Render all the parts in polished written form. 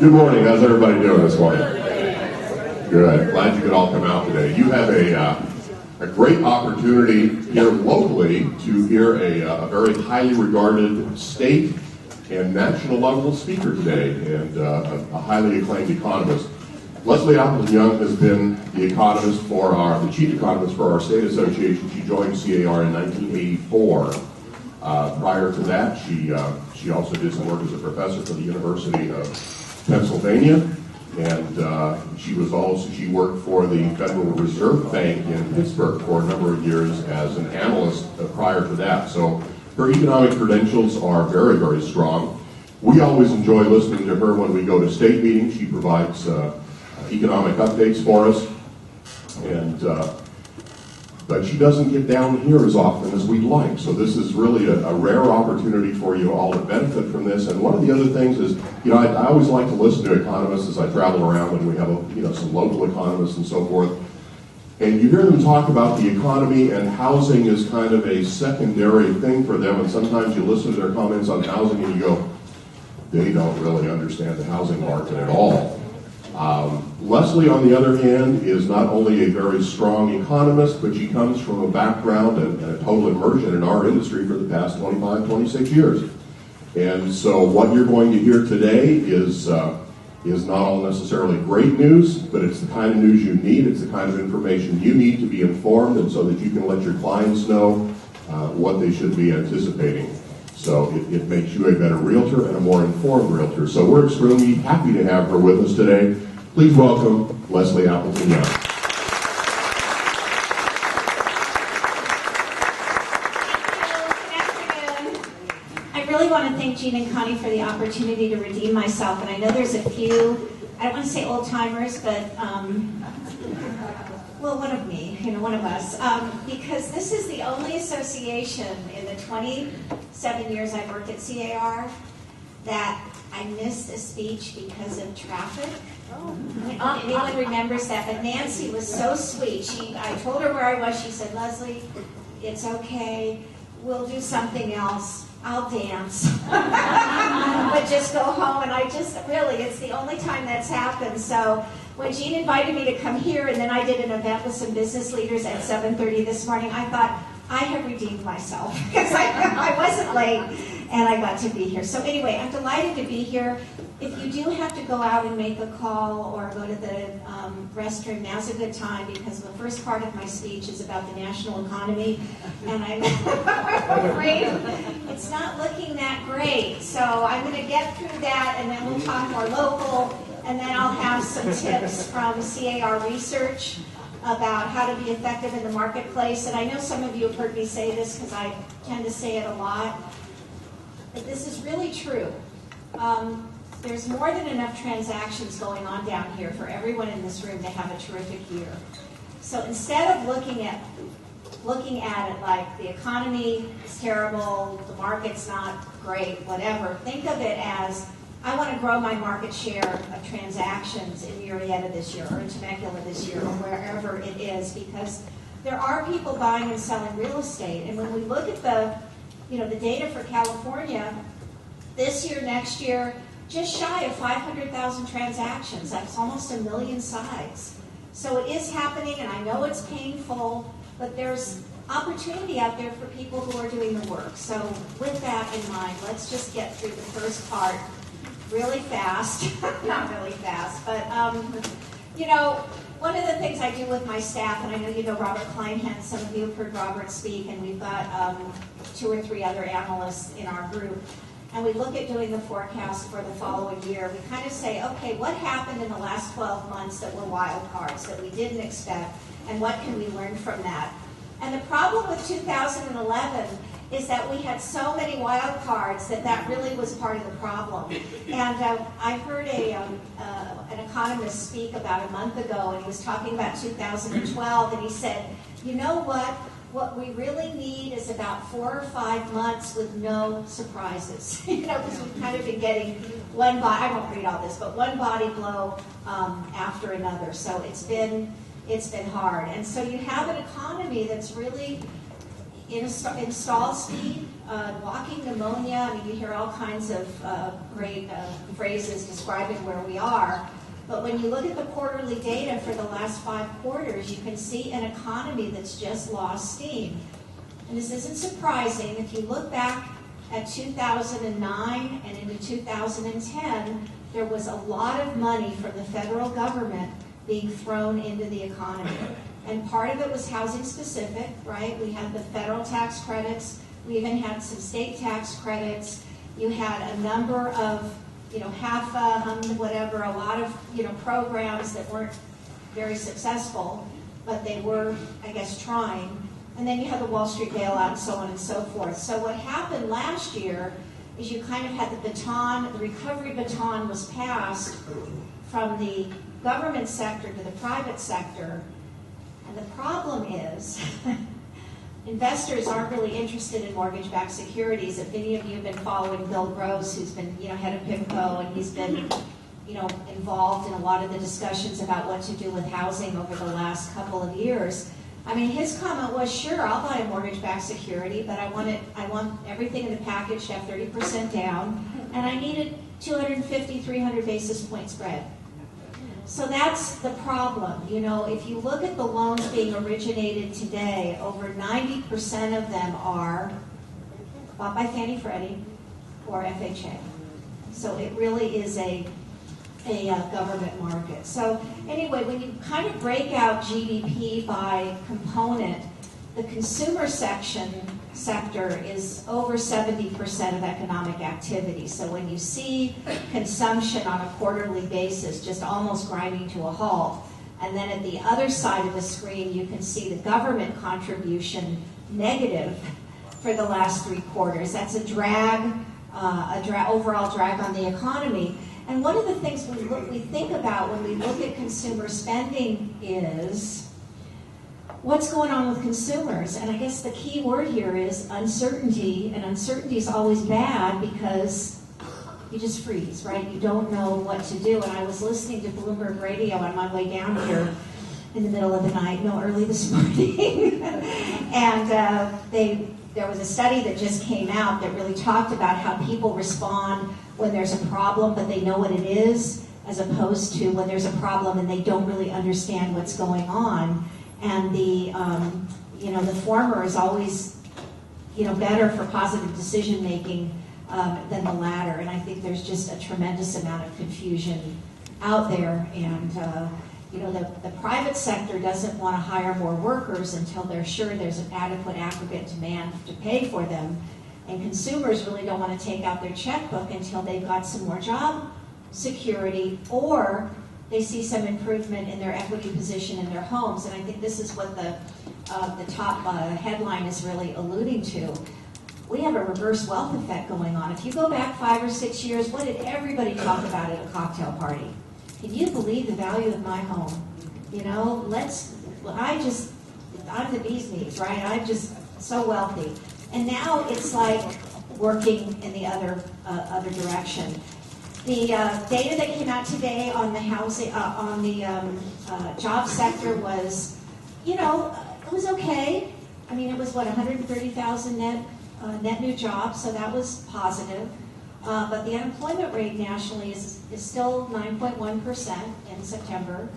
Good morning. How's everybody doing this morning? Good. Glad you could all come out today. You have a great opportunity here locally to hear a very highly regarded state and national level speaker today, and a highly acclaimed economist. Leslie Appleton-Young has been the chief economist for our state association. She joined SRCAR in 1984. Prior to that, she also did some work as a professor for the University of Pennsylvania, and she worked for the Federal Reserve Bank in Pittsburgh for a number of years as an analyst prior to that. So her economic credentials are very, very strong. We always enjoy listening to her when we go to state meetings. She provides economic updates for us, but she doesn't get down here as often as we'd like. So this is really a rare opportunity for you all to benefit from this. And one of the other things is, I always like to listen to economists as I travel around, and we have some local economists and so forth. And you hear them talk about the economy, and housing is kind of a secondary thing for them. And sometimes you listen to their comments on housing and you go, they don't really understand the housing market at all. Leslie, on the other hand, is not only a very strong economist, but she comes from a background and a total immersion in our industry for the past 25, 26 years. And so what you're going to hear today is not all necessarily great news, but it's the kind of news you need. It's the kind of information you need to be informed, and so that you can let your clients know what they should be anticipating. So it makes you a better realtor and a more informed realtor. So we're extremely happy to have her with us today. Please welcome Leslie Appleton-Young. I really want to thank Gene and Connie for the opportunity to redeem myself. And I know there's a few, I don't want to say old timers, but one of us, because this is the only association in the 27 years I've worked at SRCAR that I missed a speech because of traffic. Anyone remembers that? But Nancy was so sweet. I told her where I was. She said, Leslie, it's okay. We'll do something else. I'll dance. But just go home. And it's the only time that's happened. So when Gene invited me to come here, and then I did an event with some business leaders at 7:30 this morning, I thought, I have redeemed myself. Because I wasn't late, and I got to be here. So anyway, I'm delighted to be here. If you do have to go out and make a call or go to the restroom, now's a good time, because the first part of my speech is about the national economy, and I'm afraid it's not looking that great. So I'm going to get through that, and then we'll talk more local, and then I'll have some tips from SRCAR research about how to be effective in the marketplace. And I know some of you have heard me say this because I tend to say it a lot, but this is really true. There's more than enough transactions going on down here for everyone in this room to have a terrific year. So instead of looking at it like the economy is terrible, the market's not great, whatever, think of it as, I want to grow my market share of transactions in Murrieta this year, or in Temecula this year, or wherever it is, because there are people buying and selling real estate. And when we look at the data for California, this year, next year, just shy of 500,000 transactions. That's almost 1 million sides. So it is happening, and I know it's painful, but there's opportunity out there for people who are doing the work. So with that in mind, let's just get through the first part really fast. Not really fast, but one of the things I do with my staff, and I know you know Robert Kleinhen, some of you have heard Robert speak, and we've got 2 or 3 other analysts in our group, and we look at doing the forecast for the following year. We kind of say, okay, what happened in the last 12 months that were wild cards that we didn't expect, and what can we learn from that? And the problem with 2011 is that we had so many wild cards that really was part of the problem. And I heard an economist speak about a month ago, and he was talking about 2012, and he said, you know what? What we really need is about 4 or 5 months with no surprises. Because we've kind of been getting one body, I won't read all this, but one body blow after another. So it's been hard. And so you have an economy that's really, install speed, walking pneumonia. I mean, you hear all kinds of great phrases describing where we are. But when you look at the quarterly data for the last 5 quarters, you can see an economy that's just lost steam. And this isn't surprising. If you look back at 2009 and into 2010, there was a lot of money from the federal government being thrown into the economy. And part of it was housing specific, right? We had the federal tax credits. We even had some state tax credits. You had a number of, whatever, a lot of, programs that weren't very successful, but they were, I guess, trying. And then you had the Wall Street bailout and so on and so forth. So what happened last year is you kind of had the recovery baton was passed from the government sector to the private sector. And the problem is investors aren't really interested in mortgage-backed securities. If any of you have been following Bill Gross, who's been head of PIMCO, and he's been involved in a lot of the discussions about what to do with housing over the last couple of years. I mean, his comment was, sure, I'll buy a mortgage-backed security, but I want everything in the package to have 30% down, and I needed 250, 300 basis point spread. So that's the problem. If you look at the loans being originated today, over 90% of them are bought by Fannie Freddie or FHA. So it really is a government market. So anyway, when you kind of break out GDP by component, the consumer sector is over 70% of economic activity. So when you see consumption on a quarterly basis just almost grinding to a halt, and then at the other side of the screen you can see the government contribution negative for the last 3 quarters. That's a overall drag on the economy. And one of the things we think about when we look at consumer spending is what's going on with consumers. And I guess the key word here is uncertainty, and uncertainty is always bad because you just freeze, right? You don't know what to do. And I was listening to Bloomberg Radio on my way down here in the middle of the night, early this morning. And there was a study that just came out that really talked about how people respond when there's a problem, but they know what it is, as opposed to when there's a problem and they don't really understand what's going on. And the former is always, better for positive decision making than the latter. And I think there's just a tremendous amount of confusion out there. And the private sector doesn't want to hire more workers until they're sure there's an adequate aggregate demand to pay for them. And consumers really don't want to take out their checkbook until they've got some more job security or they see some improvement in their equity position in their homes. And I think this is what the top headline is really alluding to. We have a reverse wealth effect going on. If you go back 5 or 6 years, what did everybody talk about at a cocktail party? Can you believe the value of my home? I'm the bee's knees, right? I'm just so wealthy. And now it's like working in the other direction. The data that came out today on the housing, job sector was, it was okay. I mean, it was 130,000 net new jobs, so that was positive. But the unemployment rate nationally is still 9.1% in September.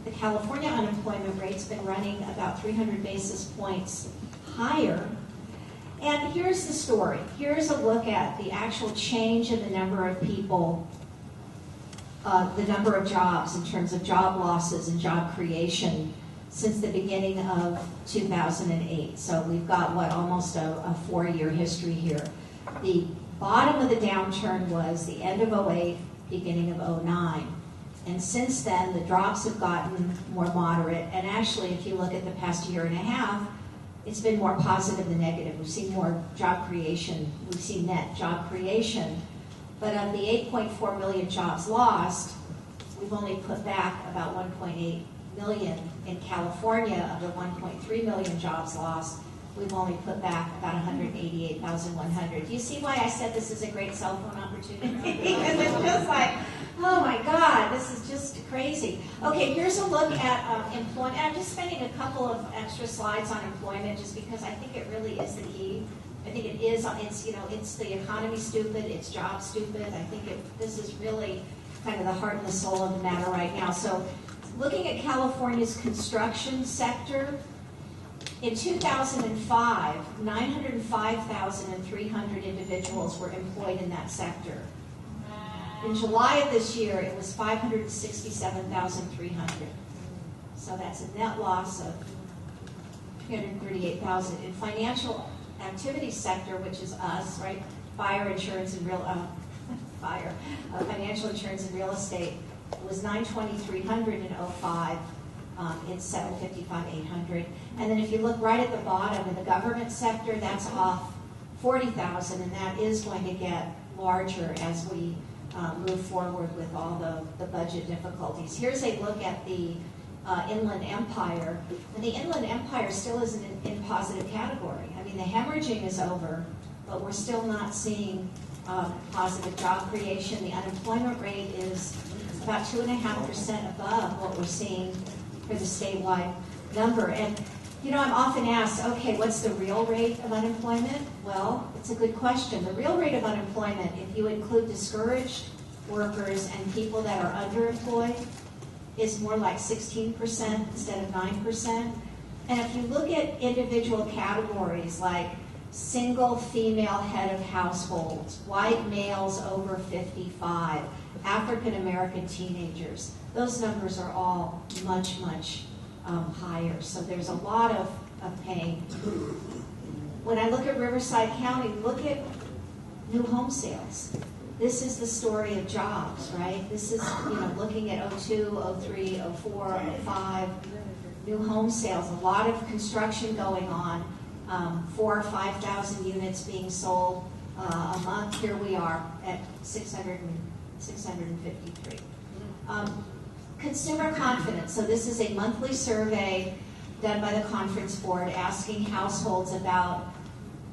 The California unemployment rate's been running about 300 basis points higher. And here's the story. Here's a look at the actual change in the number of people, the number of jobs in terms of job losses and job creation since the beginning of 2008. So we've got, almost a 4-year history here. The bottom of the downturn was the end of 2008, beginning of 2009. And since then, the drops have gotten more moderate. And actually, if you look at the past year and a half, it's been more positive than negative. We've seen more job creation. We've seen net job creation. But of the 8.4 million jobs lost, we've only put back about 1.8 million. In California, of the 1.3 million jobs lost, we've only put back about 188,100. Do you see why I said this is a great cell phone opportunity? Because it's just like, oh my God, this is just crazy. Okay, here's a look at employment. I'm just spending a couple of extra slides on employment just because I think it really is the key. I think it is, it's the economy stupid, it's job stupid. I think this is really kind of the heart and the soul of the matter right now. So looking at California's construction sector, in 2005, 905,300 individuals were employed in that sector. In July of this year, it was 567,300. So that's a net loss of 338,000. In financial activity sector, which is us, right? Financial insurance and real estate, it was 923,000 in 05. It's 755,800. And then if you look right at the bottom in the government sector, that's off 40,000, and that is going to get larger as we move forward with all the budget difficulties. Here's a look at the Inland Empire. And the Inland Empire still isn't in positive category. I mean, the hemorrhaging is over, but we're still not seeing positive job creation. The unemployment rate is about 2.5% above what we're seeing for the statewide number. And, I'm often asked, okay, what's the real rate of unemployment? Well, it's a good question. The real rate of unemployment, if you include discouraged workers and people that are underemployed, is more like 16% instead of 9%. And if you look at individual categories like single female head of households, white males over 55, African American teenagers, those numbers are all much, much higher. So there's a lot of pain. When I look at Riverside County, look at new home sales. This is the story of jobs, right? This is, looking at 02, 03, 04, 05, new home sales. A lot of construction going on, 4,000 or 5,000 units being sold a month. Here we are at 653. Consumer confidence. So this is a monthly survey done by the Conference Board asking households about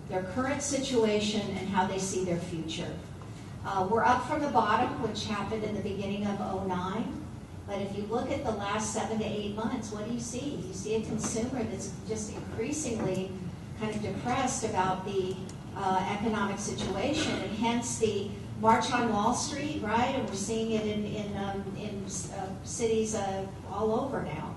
their current situation and how they see their future. We're up from the bottom, which happened in the beginning of 09. But if you look at the last 7 to 8 months, what do you see? You see a consumer that's just increasingly kind of depressed about the economic situation, and hence the March on Wall Street, right? And we're seeing it in cities all over now.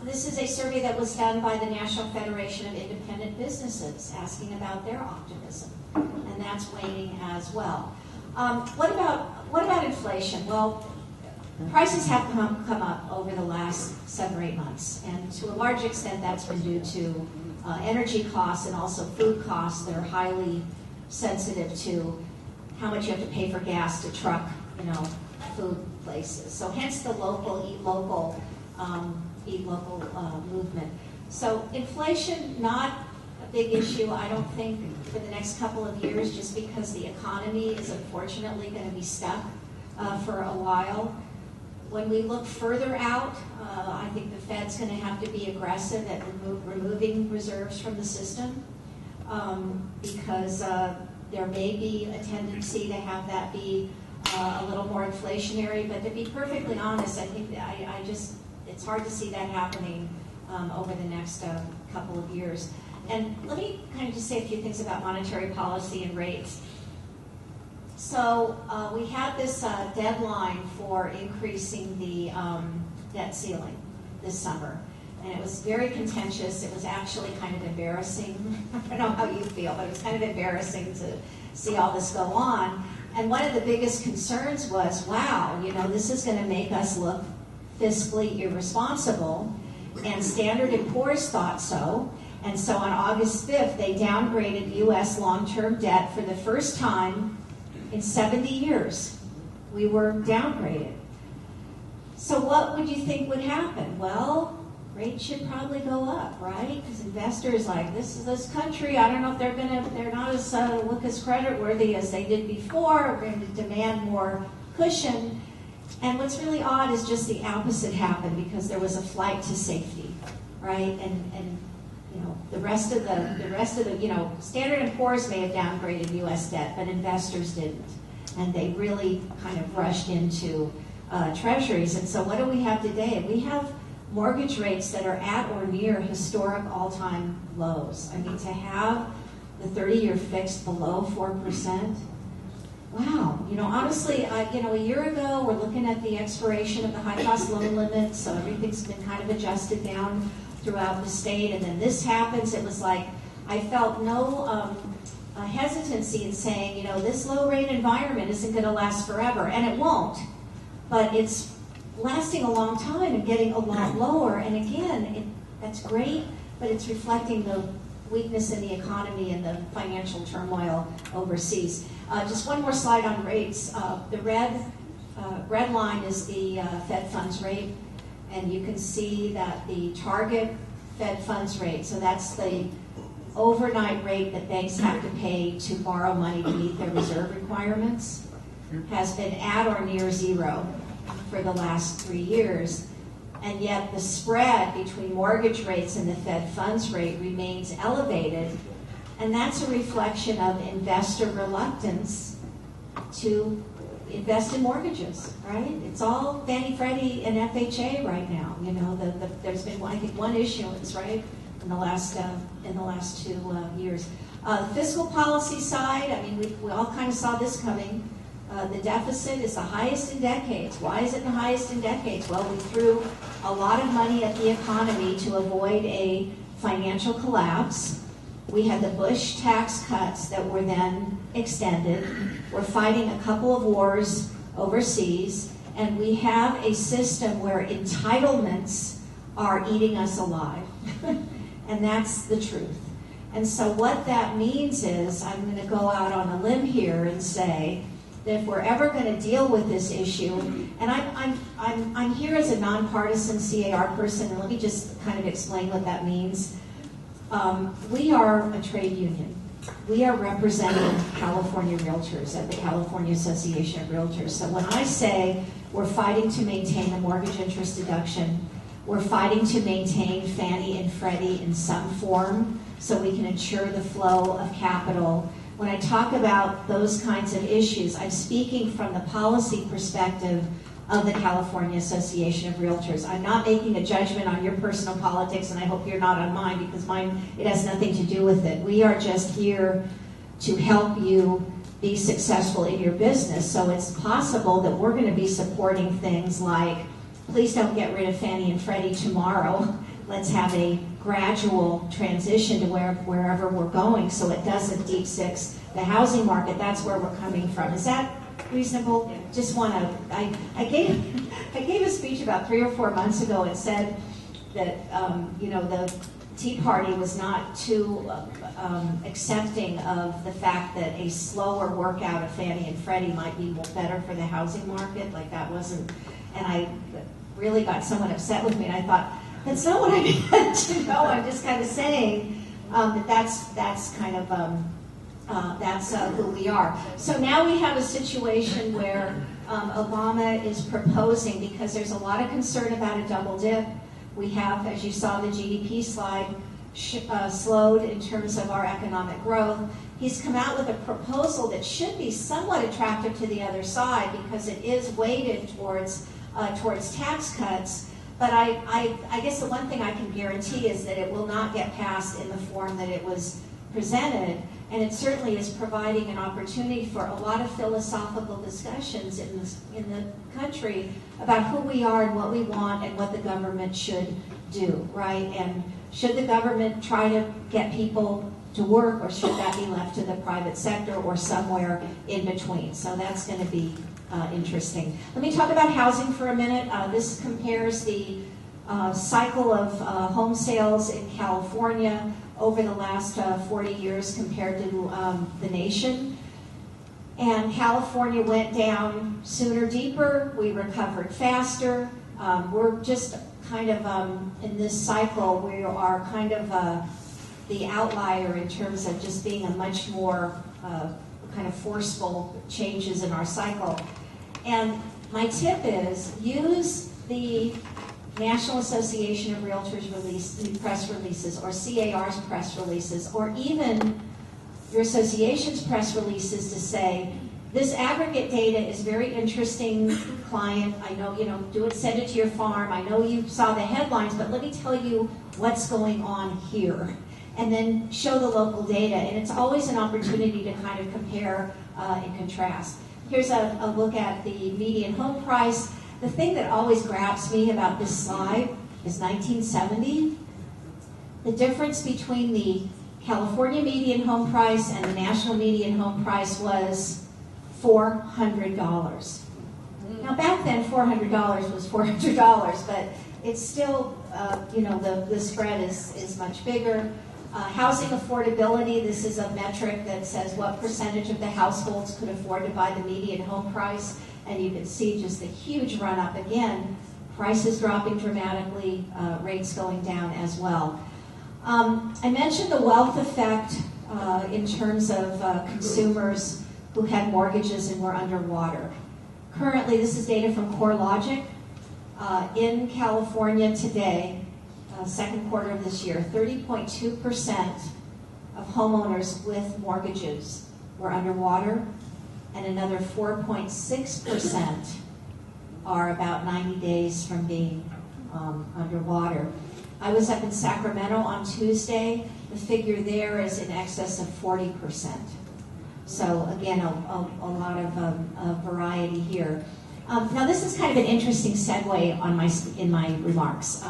This is a survey that was done by the National Federation of Independent Businesses, asking about their optimism, and that's waning as well. What about inflation? Well, prices have come up over the last 7 or 8 months, and to a large extent that's been due to energy costs and also food costs that are highly sensitive to how much you have to pay for gas to truck, food places. So hence the eat local movement. So inflation, not a big issue, I don't think, for the next couple of years, just because the economy is unfortunately going to be stuck for a while. When we look further out, I think the Fed's going to have to be aggressive at removing reserves from the system because there may be a tendency to have that be a little more inflationary. But to be perfectly honest, I think it's hard to see that happening over the next couple of years. And let me kind of just say a few things about monetary policy and rates. So we had this deadline for increasing the debt ceiling this summer. And it was very contentious. It was actually kind of embarrassing. I don't know how you feel, but it was kind of embarrassing to see all this go on. And one of the biggest concerns was, wow, this is going to make us look fiscally irresponsible. And Standard & Poor's thought so. And so on August 5th, they downgraded U.S. long-term debt for the first time in 70 years. We were downgraded. So what would you think would happen? Well, rates should probably go up, right? Because investors this country, I don't know if they're not as look as creditworthy as they did before. We're going to demand more cushion. And what's really odd is just the opposite happened, because there was a flight to safety, right? And the rest of the Standard & Poor's may have downgraded U.S. debt, but investors didn't, and they really kind of rushed into treasuries. And so what do we have today? We have mortgage rates that are at or near historic all-time lows. I mean, to have the 30-year fixed below 4%, wow. Honestly, a year ago, we're looking at the expiration of the high-cost loan limit, so everything's been kind of adjusted down throughout the state, and then this happens. It was like I felt no hesitancy in saying, this low-rate environment isn't going to last forever, and it won't, but it's lasting a long time and getting a lot lower, and again, that's great, but it's reflecting the weakness in the economy and the financial turmoil overseas. Just one more slide on rates. The red line is the Fed funds rate, and you can see that the target Fed funds rate, so that's the overnight rate that banks have to pay to borrow money to meet their reserve requirements, has been at or near zero for the last 3 years. And yet the spread between mortgage rates and the Fed funds rate remains elevated, and that's a reflection of investor reluctance to invest in mortgages, right? It's all Fannie, Freddie, and FHA right now. There's been, I think, one issuance, right, in the last 2 years. The fiscal policy side, I mean, we all kind of saw this coming. The deficit is the highest in decades. Why is it the highest in decades? Well, we threw a lot of money at the economy to avoid a financial collapse. We had the Bush tax cuts that were then extended. We're fighting a couple of wars overseas, and we have a system where entitlements are eating us alive. And that's the truth. And so what that means is, I'm going to go out on a limb here and say, that if we're ever going to deal with this issue, and I'm here as a nonpartisan CAR person, and let me just kind of explain what that means. We are a trade union. We are representing California realtors at the California Association of Realtors. So when I say we're fighting to maintain the mortgage interest deduction, we're fighting to maintain Fannie and Freddie in some form so we can ensure the flow of capital. When I talk about those kinds of issues, I'm speaking from the policy perspective of the California Association of Realtors. I'm not making a judgment on your personal politics, and I hope you're not on mine, because mine, it has nothing to do with it. We are just here to help you be successful in your business. So it's possible that we're going to be supporting things like, please don't get rid of Fannie and Freddie tomorrow. Let's have a gradual transition to wherever we're going, so it doesn't deep six the housing market. That's where we're coming from. Is that reasonable? Yeah. Just want to. I gave a speech about 3 or 4 months ago and said that the Tea Party was not too accepting of the fact that a slower workout of Fannie and Freddie might be better for the housing market. Like that wasn't, and I really got somewhat upset with me. And I thought, that's not what I meant to know. I'm just kind of saying that's kind of who we are. So now we have a situation where Obama is proposing, because there's a lot of concern about a double dip. We have, as you saw the GDP slide, slowed in terms of our economic growth. He's come out with a proposal that should be somewhat attractive to the other side because it is weighted towards tax cuts. But I guess the one thing I can guarantee is that it will not get passed in the form that it was presented, and it certainly is providing an opportunity for a lot of philosophical discussions in the country about who we are and what we want and what the government should do, right? And should the government try to get people to work, or should that be left to the private sector, or somewhere in between? So that's going to be interesting. Let me talk about housing for a minute. This compares the cycle of home sales in California over the last 40 years compared to the nation. And California went down sooner, deeper. We recovered faster. We're just kind of in this cycle, we are kind of the outlier in terms of just being a much more kind of forceful changes in our cycle. And my tip is use the National Association of Realtors press releases, or CAR's press releases, or even your association's press releases to say, This aggregate data is very interesting, client. I know, send it to your farm. I know you saw the headlines, but let me tell you what's going on here. And then show the local data. And it's always an opportunity to kind of compare and contrast. Here's a look at the median home price. The thing that always grabs me about this slide is 1970. The difference between the California median home price and the national median home price was $400. Now back then, $400 was $400, but it's still, the spread is much bigger. Housing affordability, this is a metric that says what percentage of the households could afford to buy the median home price, and you can see just a huge run up again, prices dropping dramatically, rates going down as well. I mentioned the wealth effect in terms of consumers who had mortgages and were underwater. Currently, this is data from CoreLogic. In California today, second quarter of this year, 30.2% of homeowners with mortgages were underwater, and another 4.6% are about 90 days from being underwater. I was up in Sacramento on Tuesday. The figure there is in excess of 40%. So again, a lot of variety here. Now this is kind of an interesting segue in my remarks.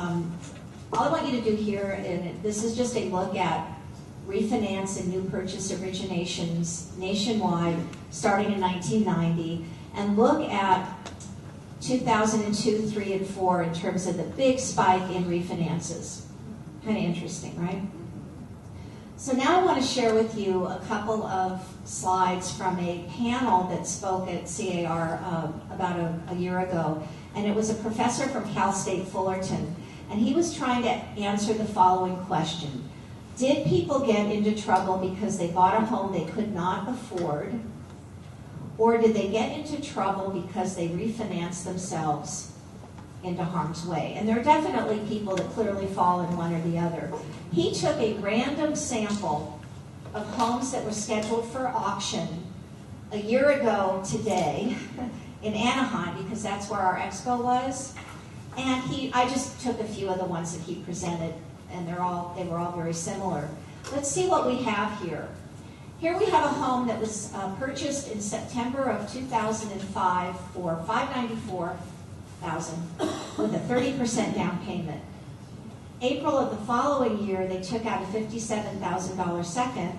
All I want you to do here, and this is just a look at refinance and new purchase originations nationwide starting in 1990, and look at 2002, 3, and 4 in terms of the big spike in refinances. Kind of interesting, right? So now I want to share with you a couple of slides from a panel that spoke at SRCAR about a year ago, and it was a professor from Cal State Fullerton, and he was trying to answer the following question. Did people get into trouble because they bought a home they could not afford, or did they get into trouble because they refinanced themselves into harm's way? And there are definitely people that clearly fall in one or the other. He took a random sample of homes that were scheduled for auction a year ago today in Anaheim, because that's where our expo was. And I just took a few of the ones that he presented, and they were all very similar. Let's see what we have here. Here we have a home that was purchased in September of 2005 for $594,000 with a 30% down payment. April of the following year, they took out a $57,000 second,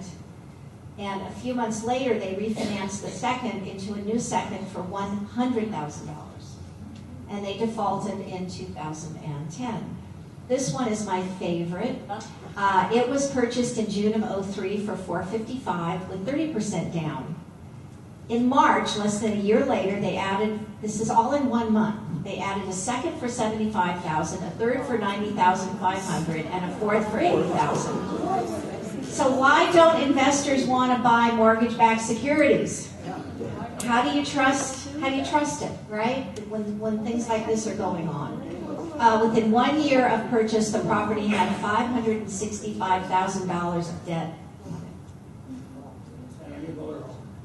and a few months later, they refinanced the second into a new second for $100,000, and they defaulted in 2010. This one is my favorite. It was purchased in June of 03 for $455,000 with 30% down. In March, less than a year later, they added, this is all in 1 month, they added a second for $75,000, a third for $90,500, and a fourth for $80,000. So why don't investors want to buy mortgage-backed securities? How do you trust it, right? When things like this are going on. Within 1 year of purchase, the property had $565,000 of debt.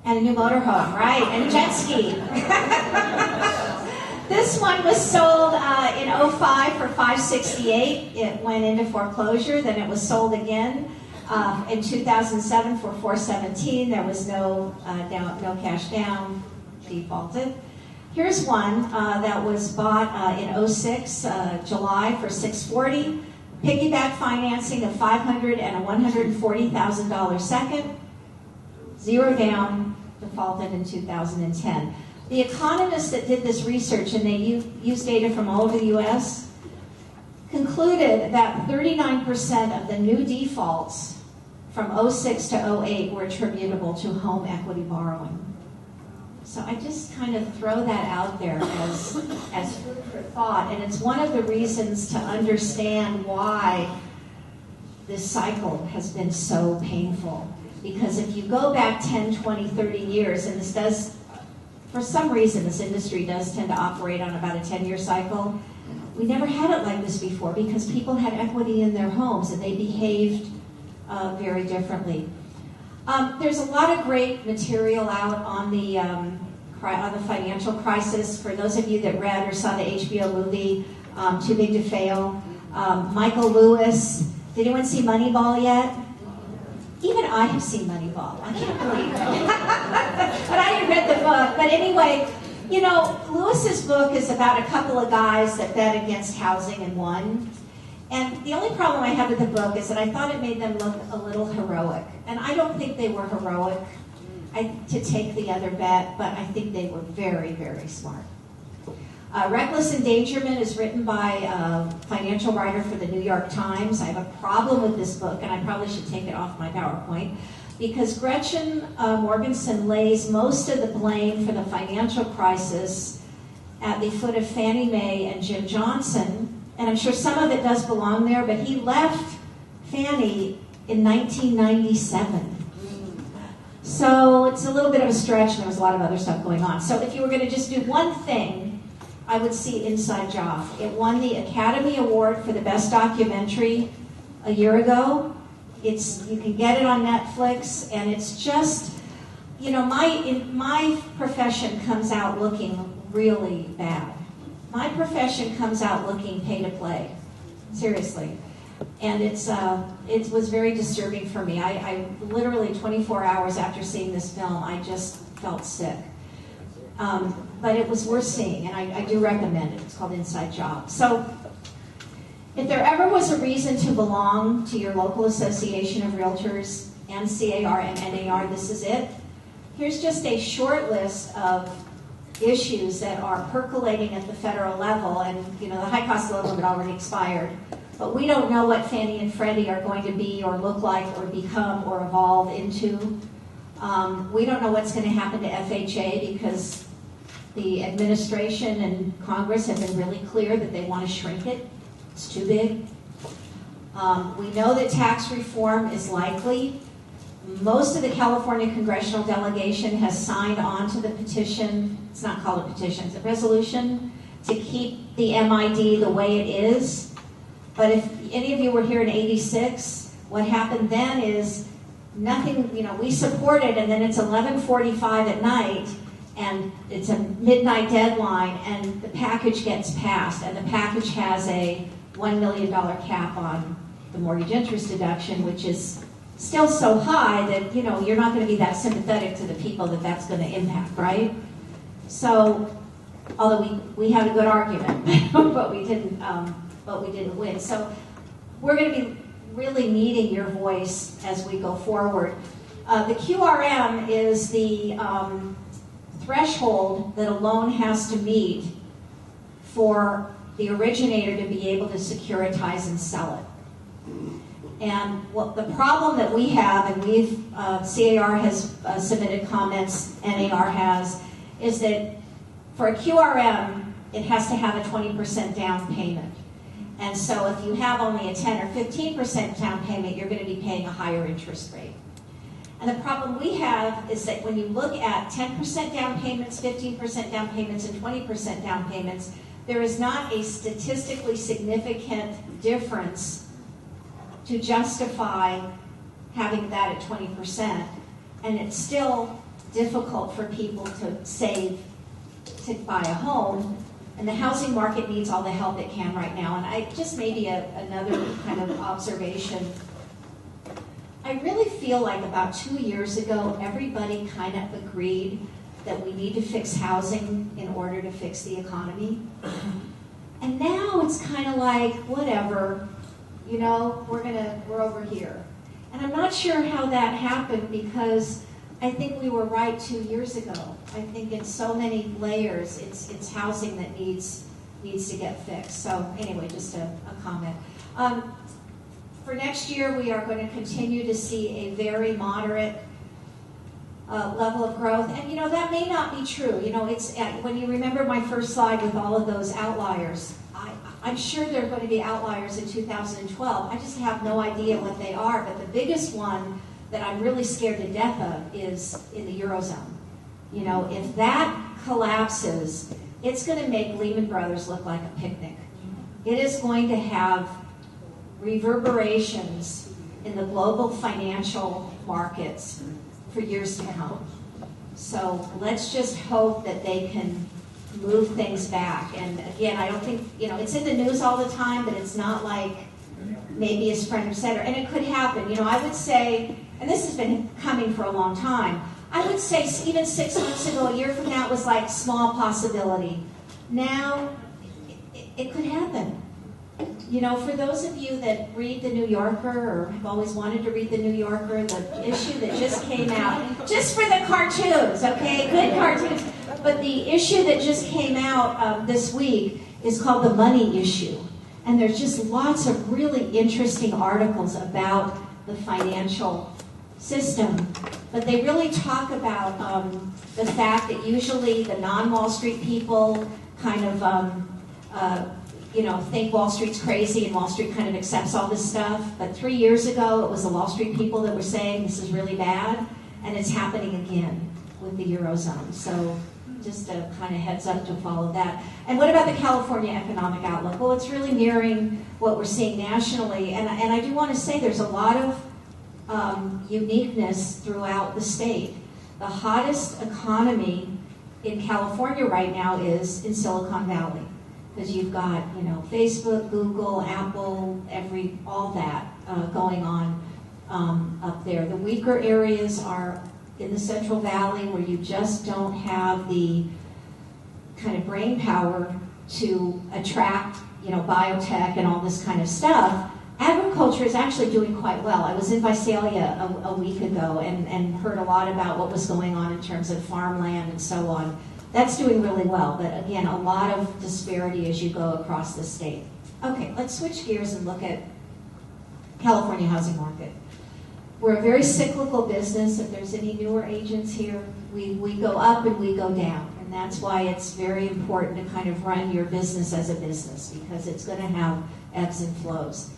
And a new motorhome, right? And a jet ski. This one was sold in 05 for $568,000. It went into foreclosure. Then it was sold again in 2007 for $417,000. There was no cash down, defaulted. Here's one that was bought in 06, July for $640,000. Piggyback financing of $500,000 and a $140,000 second. Zero down, defaulted in 2010. The Economist that did this research, and they used data from all over the U.S., concluded that 39% of the new defaults from 06 to 08 were attributable to home equity borrowing. So I just kind of throw that out there as food for thought, and it's one of the reasons to understand why this cycle has been so painful. Because if you go back 10, 20, 30 years, and this does, for some reason, this industry does tend to operate on about a 10-year cycle, we never had it like this before because people had equity in their homes and they behaved very differently. There's a lot of great material out on the financial crisis. For those of you that read or saw the HBO movie, Too Big to Fail, Michael Lewis. Did anyone see Moneyball yet? Even I have seen Moneyball. I can't believe it. But I haven't read the book. But anyway, you know, Lewis's book is about a couple of guys that bet against housing and won. And the only problem I have with the book is that I thought it made them look a little heroic. And I don't think they were heroic to take the other bet, but I think they were very, very smart. Reckless Endangerment is written by a financial writer for the New York Times. I have a problem with this book, and I probably should take it off my PowerPoint, because Gretchen Morgenson lays most of the blame for the financial crisis at the foot of Fannie Mae and Jim Johnson. And I'm sure some of it does belong there, but he left Fannie in 1997. So it's a little bit of a stretch, and there was a lot of other stuff going on. So if you were going to just do one thing, I would see Inside Job. It won the Academy Award for the Best Documentary a year ago. You can get it on Netflix, and it's just, you know, my profession comes out looking really bad. My profession comes out looking pay to play, seriously. And it was very disturbing for me. I literally 24 hours after seeing this film, I just felt sick. But it was worth seeing, and I do recommend it. It's called Inside Job. So if there ever was a reason to belong to your local association of realtors, SRCAR and NAR, this is it. Here's just a short list of issues that are percolating at the federal level, and you know the high cost of living had already expired. But we don't know what Fannie and Freddie are going to be or look like or become or evolve into. We don't know what's going to happen to FHA because the administration and Congress have been really clear that they want to shrink it. It's too big. We know that tax reform is likely. Most of the California congressional delegation has signed on to the petition. It's not called a petition, it's a resolution to keep the MID the way it is. But if any of you were here in '86, what happened then is nothing, you know, we support it, and then it's 11:45 at night, and it's a midnight deadline, and the package gets passed, and the package has a $1 million cap on the mortgage interest deduction, which is still so high that, you know, you're not going to be that sympathetic to the people that that's going to impact, right? So, although we had a good argument, but we didn't win. So, we're going to be really needing your voice as we go forward. The QRM is the threshold that a loan has to meet for the originator to be able to securitize and sell it. And what the problem that we have, and CAR has submitted comments, NAR has, is that for a QRM, it has to have a 20% down payment. And so if you have only a 10 or 15% down payment, you're going to be paying a higher interest rate. And the problem we have is that when you look at 10% down payments, 15% down payments, and 20% down payments, there is not a statistically significant difference to justify having that at 20%. And it's still difficult for people to save to buy a home. And the housing market needs all the help it can right now. And I just maybe another kind of observation. I really feel like about 2 years ago, everybody kind of agreed that we need to fix housing in order to fix the economy. And now it's kind of like, whatever, you know, we're over here. And I'm not sure how that happened, because I think we were right 2 years ago. I think in so many layers, it's housing that needs to get fixed. So anyway, just a comment. For next year, we are going to continue to see a very moderate level of growth. And you know, that may not be true. You know, it's when you remember my first slide with all of those outliers, I'm sure there are going to be outliers in 2012. I just have no idea what they are. But the biggest one that I'm really scared to death of is in the Eurozone. You know, if that collapses, it's going to make Lehman Brothers look like a picnic. It is going to have reverberations in the global financial markets for years to come. So let's just hope that they can move things back. And again, I don't think, it's in the news all the time, but it's not like maybe as friend center. And it could happen. I would say, and this has been coming for a long time, I would say even 6 months ago, a year from now, it was like small possibility. Now, it could happen. For those of you that read The New Yorker or have always wanted to read The New Yorker, the issue that just came out, just for the cartoons, okay? Good cartoons. But the issue that just came out this week is called The Money Issue. And there's just lots of really interesting articles about the financial system. But they really talk about the fact that usually the non-Wall Street people kind of think Wall Street's crazy and Wall Street kind of accepts all this stuff. But 3 years ago, it was the Wall Street people that were saying this is really bad, and it's happening again with the Eurozone. So just a kind of heads up to follow that. And what about the California economic outlook? Well, it's really mirroring what we're seeing nationally. And I do want to say there's a lot of uniqueness throughout the state. The hottest economy in California right now is in Silicon Valley. Because you've got, Facebook, Google, Apple, all that going on up there. The weaker areas are in the Central Valley, where you just don't have the kind of brain power to attract, biotech and all this kind of stuff. Agriculture is actually doing quite well. I was in Visalia a week ago and heard a lot about what was going on in terms of farmland and so on. That's doing really well, but again, a lot of disparity as you go across the state. Okay, let's switch gears and look at California housing market. We're a very cyclical business. If there's any newer agents here, we go up and we go down. And that's why it's very important to kind of run your business as a business, because it's going to have ebbs and flows.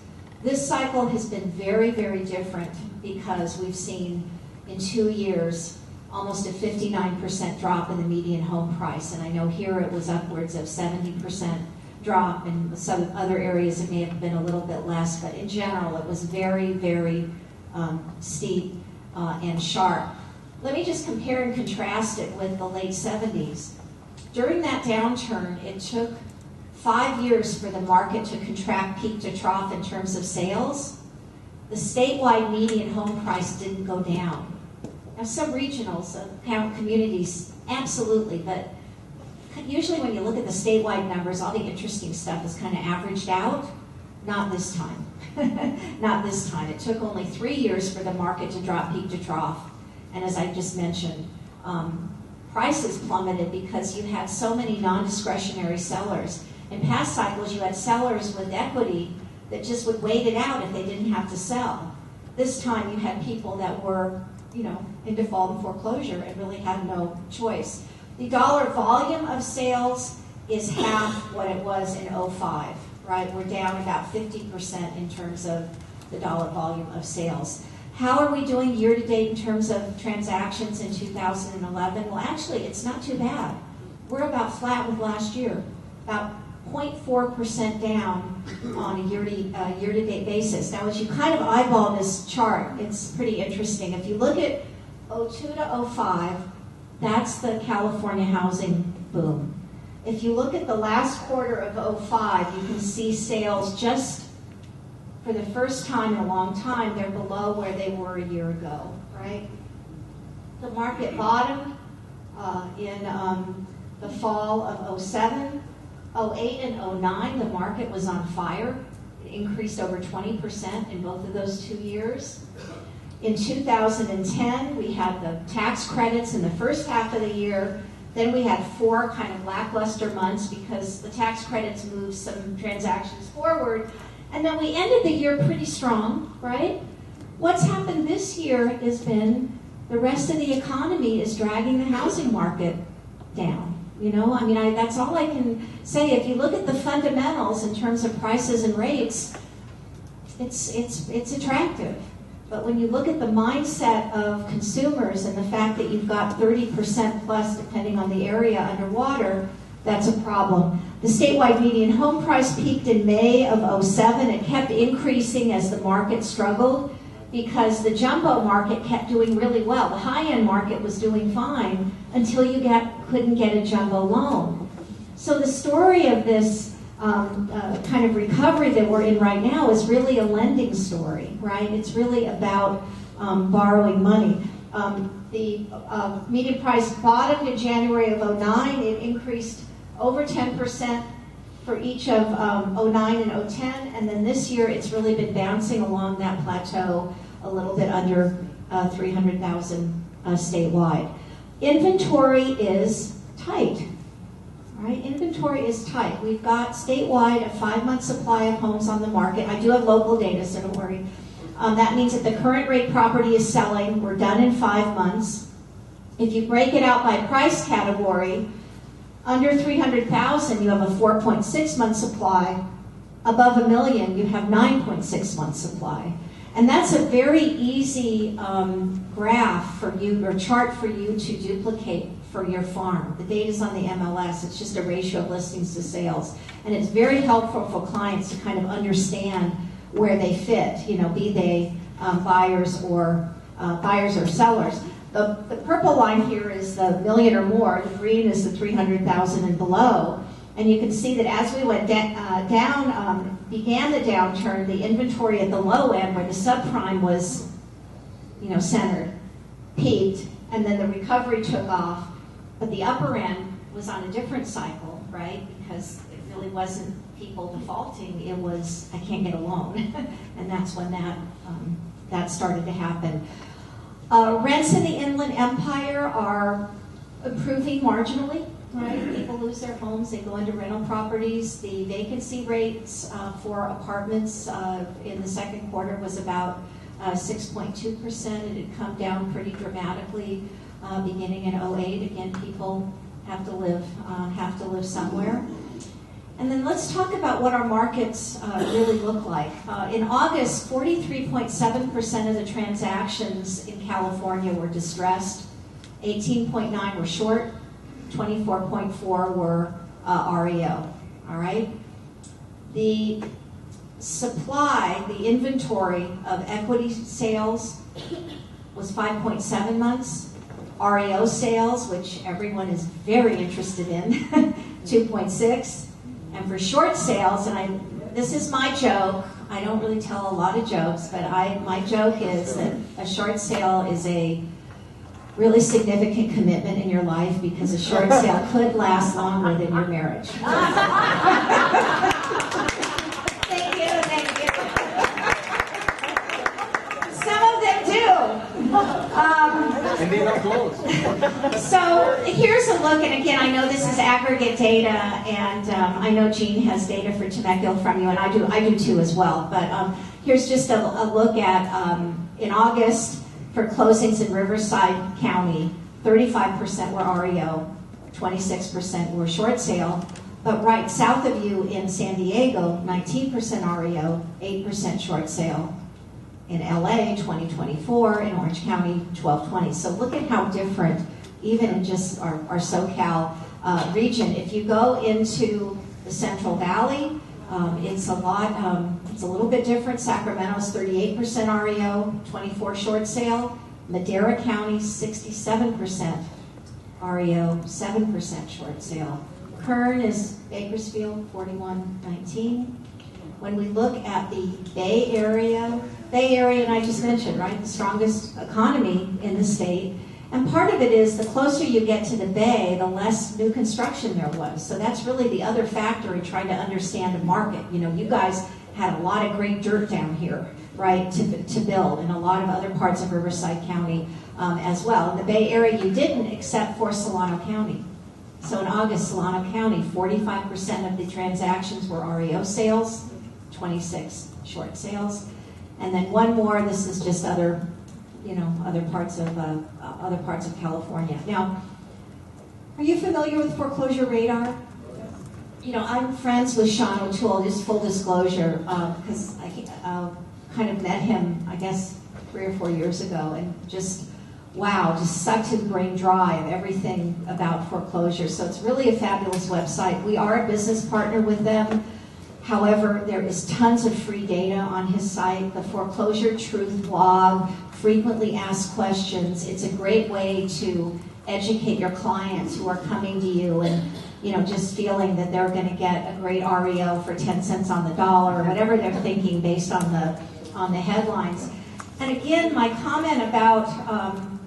This cycle has been very, very different because we've seen in 2 years almost a 59% drop in the median home price. And I know here it was upwards of 70% drop. In some other areas it may have been a little bit less, but in general it was very, very steep and sharp. Let me just compare and contrast it with the late 70s. During that downturn, it took 5 years for the market to contract peak to trough in terms of sales. The statewide median home price didn't go down. Now, some regionals, communities, absolutely, but usually when you look at the statewide numbers, all the interesting stuff is kind of averaged out. Not this time. Not this time. It took only 3 years for the market to drop peak to trough. And as I just mentioned, prices plummeted because you had so many non-discretionary sellers. In past cycles, you had sellers with equity that just would wait it out if they didn't have to sell. This time, you had people that were in default and foreclosure and really had no choice. The dollar volume of sales is half what it was in 2005, right? We're down about 50% in terms of the dollar volume of sales. How are we doing year to date in terms of transactions in 2011? Well, actually, it's not too bad. We're about flat with last year, about 0.4% down on a year-to-date basis. Now, as you kind of eyeball this chart, it's pretty interesting. If you look at 2002 to 05, that's the California housing boom. If you look at the last quarter of 05, you can see sales just for the first time in a long time, they're below where they were a year ago, right? The market bottomed in the fall of 07. 08 and 09, the market was on fire. It increased over 20% in both of those 2 years. In 2010, we had the tax credits in the first half of the year. Then we had 4 kind of lackluster months because the tax credits moved some transactions forward. And then we ended the year pretty strong, right? What's happened this year has been the rest of the economy is dragging the housing market down. That's all I can say. If you look at the fundamentals in terms of prices and rates, it's attractive. But when you look at the mindset of consumers and the fact that you've got 30% plus, depending on the area, underwater, that's a problem. The statewide median home price peaked in May of 07. It kept increasing as the market struggled. because the jumbo market kept doing really well. The high-end market was doing fine until you couldn't get a jumbo loan. So the story of this kind of recovery that we're in right now is really a lending story, right? It's really about borrowing money. The median price bottomed in January of 2009. It increased over 10% for each of 2009 and 2010, and then this year it's really been bouncing along that plateau a little bit under 300,000 statewide. Inventory is tight, right? Inventory is tight. We've got statewide a 5-month supply of homes on the market. I do have local data, so don't worry. That means that the current rate property is selling. We're done in 5 months. If you break it out by price category, under 300,000, you have a 4.6 month supply. Above $1 million, you have 9.6 month supply. And that's a very easy graph for you, or chart for you to duplicate for your farm. The data's on the MLS. It's just a ratio of listings to sales. And it's very helpful for clients to kind of understand where they fit, be they buyers or sellers. The purple line here is the $1 million or more. The green is the 300,000 and below. And you can see that as we went began the downturn, the inventory at the low end, where the subprime was, centered, peaked, and then the recovery took off. But the upper end was on a different cycle, right? Because it really wasn't people defaulting. It was, I can't get a loan. And that's when that started to happen. Rents in the Inland Empire are improving marginally, right? People lose their homes, they go into rental properties. The vacancy rates for apartments in the second quarter was about 6.2%. It had come down pretty dramatically beginning in 2008. Again, people have to live somewhere. And then let's talk about what our markets really look like. In August, 43.7% of the transactions in California were distressed, 18.9% were short, 24.4% were REO, all right? The supply, the inventory of equity sales was 5.7 months. REO sales, which everyone is very interested in, 2.6. And for short sales, this is my joke. I don't really tell a lot of jokes, but my joke is that a short sale is a really significant commitment in your life, because a short sale could last longer than your marriage. Thank you. Some of them do. And they don't close. So here's a look, and again, I know this is aggregate data, and I know Jean has data for Temecula from you, and I do too as well. But here's just a look at in August for closings in Riverside County. 35% were REO, 26% were short sale. But right south of you in San Diego, 19% REO, 8% short sale. In LA, 2024, in Orange County, 1220. So look at how different, even in just our SoCal region. If you go into the Central Valley, it's a little bit different. Sacramento's 38% REO, 24 short sale. Madera County, 67% REO, 7% short sale. Kern is Bakersfield, 4119. When we look at the Bay Area, and I just mentioned, right, the strongest economy in the state. And part of it is the closer you get to the Bay, the less new construction there was. So that's really the other factor in trying to understand the market. You guys had a lot of great dirt down here, right, to build, and a lot of other parts of Riverside County as well. In the Bay Area, you didn't, except for Solano County. So in August, Solano County, 45% of the transactions were REO sales, 26 short sales. And then one more, this is just other parts of California. Now, are you familiar with Foreclosure Radar? I'm friends with Sean O'Toole, just full disclosure, because I kind of met him, I guess, 3 or 4 years ago, and just sucked his brain dry of everything about foreclosure. So it's really a fabulous website. We are a business partner with them. However, there is tons of free data on his site, the Foreclosure Truth blog, frequently asked questions. It's a great way to educate your clients who are coming to you and just feeling that they're going to get a great REO for 10 cents on the dollar, or whatever they're thinking based on the headlines. And again, my comment about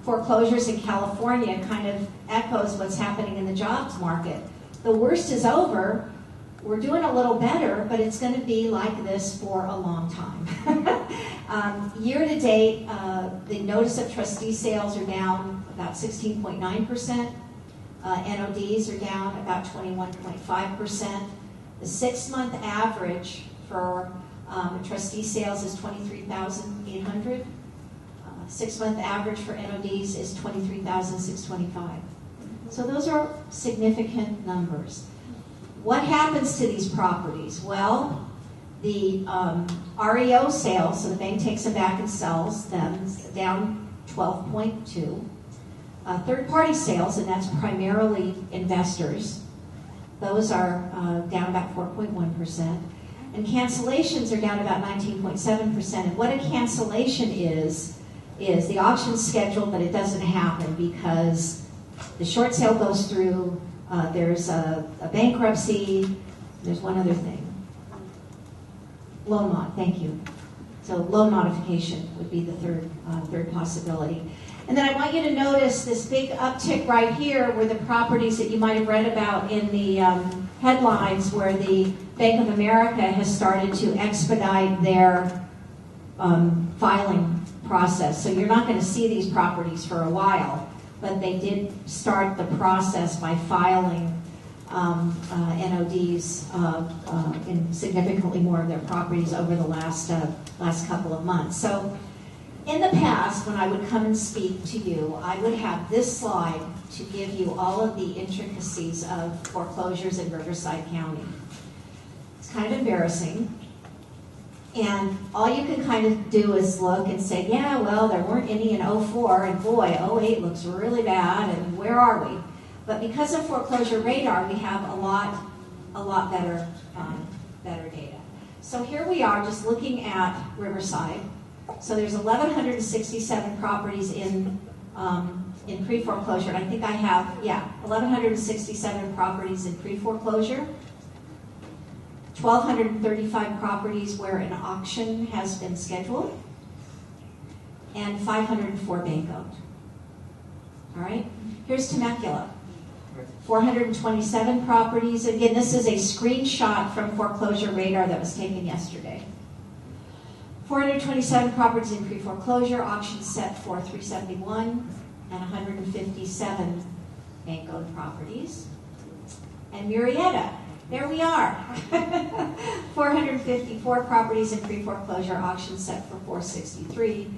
foreclosures in California kind of echoes what's happening in the jobs market. The worst is over. We're doing a little better, but it's going to be like this for a long time. Year to date, the notice of trustee sales are down about 16.9%. NODs are down about 21.5%. The 6-month average for trustee sales is 23,800. 6-month average for NODs is 23,625. So those are significant numbers. What happens to these properties? Well, the REO sales, so the bank takes them back and sells them, down 12.2. Third-party sales, and that's primarily investors, those are down about 4.1%. And cancellations are down about 19.7%. And what a cancellation is the auction's scheduled, but it doesn't happen because the short sale goes through, there's a bankruptcy, there's one other thing. Loan mod, thank you. So loan modification would be the third possibility. And then I want you to notice this big uptick right here were the properties that you might have read about in the headlines where the Bank of America has started to expedite their filing process. So you're not going to see these properties for a while, but they did start the process by filing NODs in significantly more of their properties over the last couple of months. So in the past, when I would come and speak to you, I would have this slide to give you all of the intricacies of foreclosures in Riverside County. It's kind of embarrassing. And all you can kind of do is look and say, yeah, well, there weren't any in 04, and boy, 08 looks really bad, and where are we? But because of Foreclosure Radar, we have a lot better data. So here we are just looking at Riverside. So there's 1,167 properties in pre-foreclosure. And I think I have, 1,167 properties in pre-foreclosure, 1,235 properties where an auction has been scheduled, and 504 bank-owned. All right? Here's Temecula. 427 properties. Again, this is a screenshot from Foreclosure Radar that was taken yesterday. 427 properties in pre-foreclosure, auction set for 371, and 157 bank-owned properties. And Murrieta, there we are. 454 properties in pre-foreclosure, auction set for 463,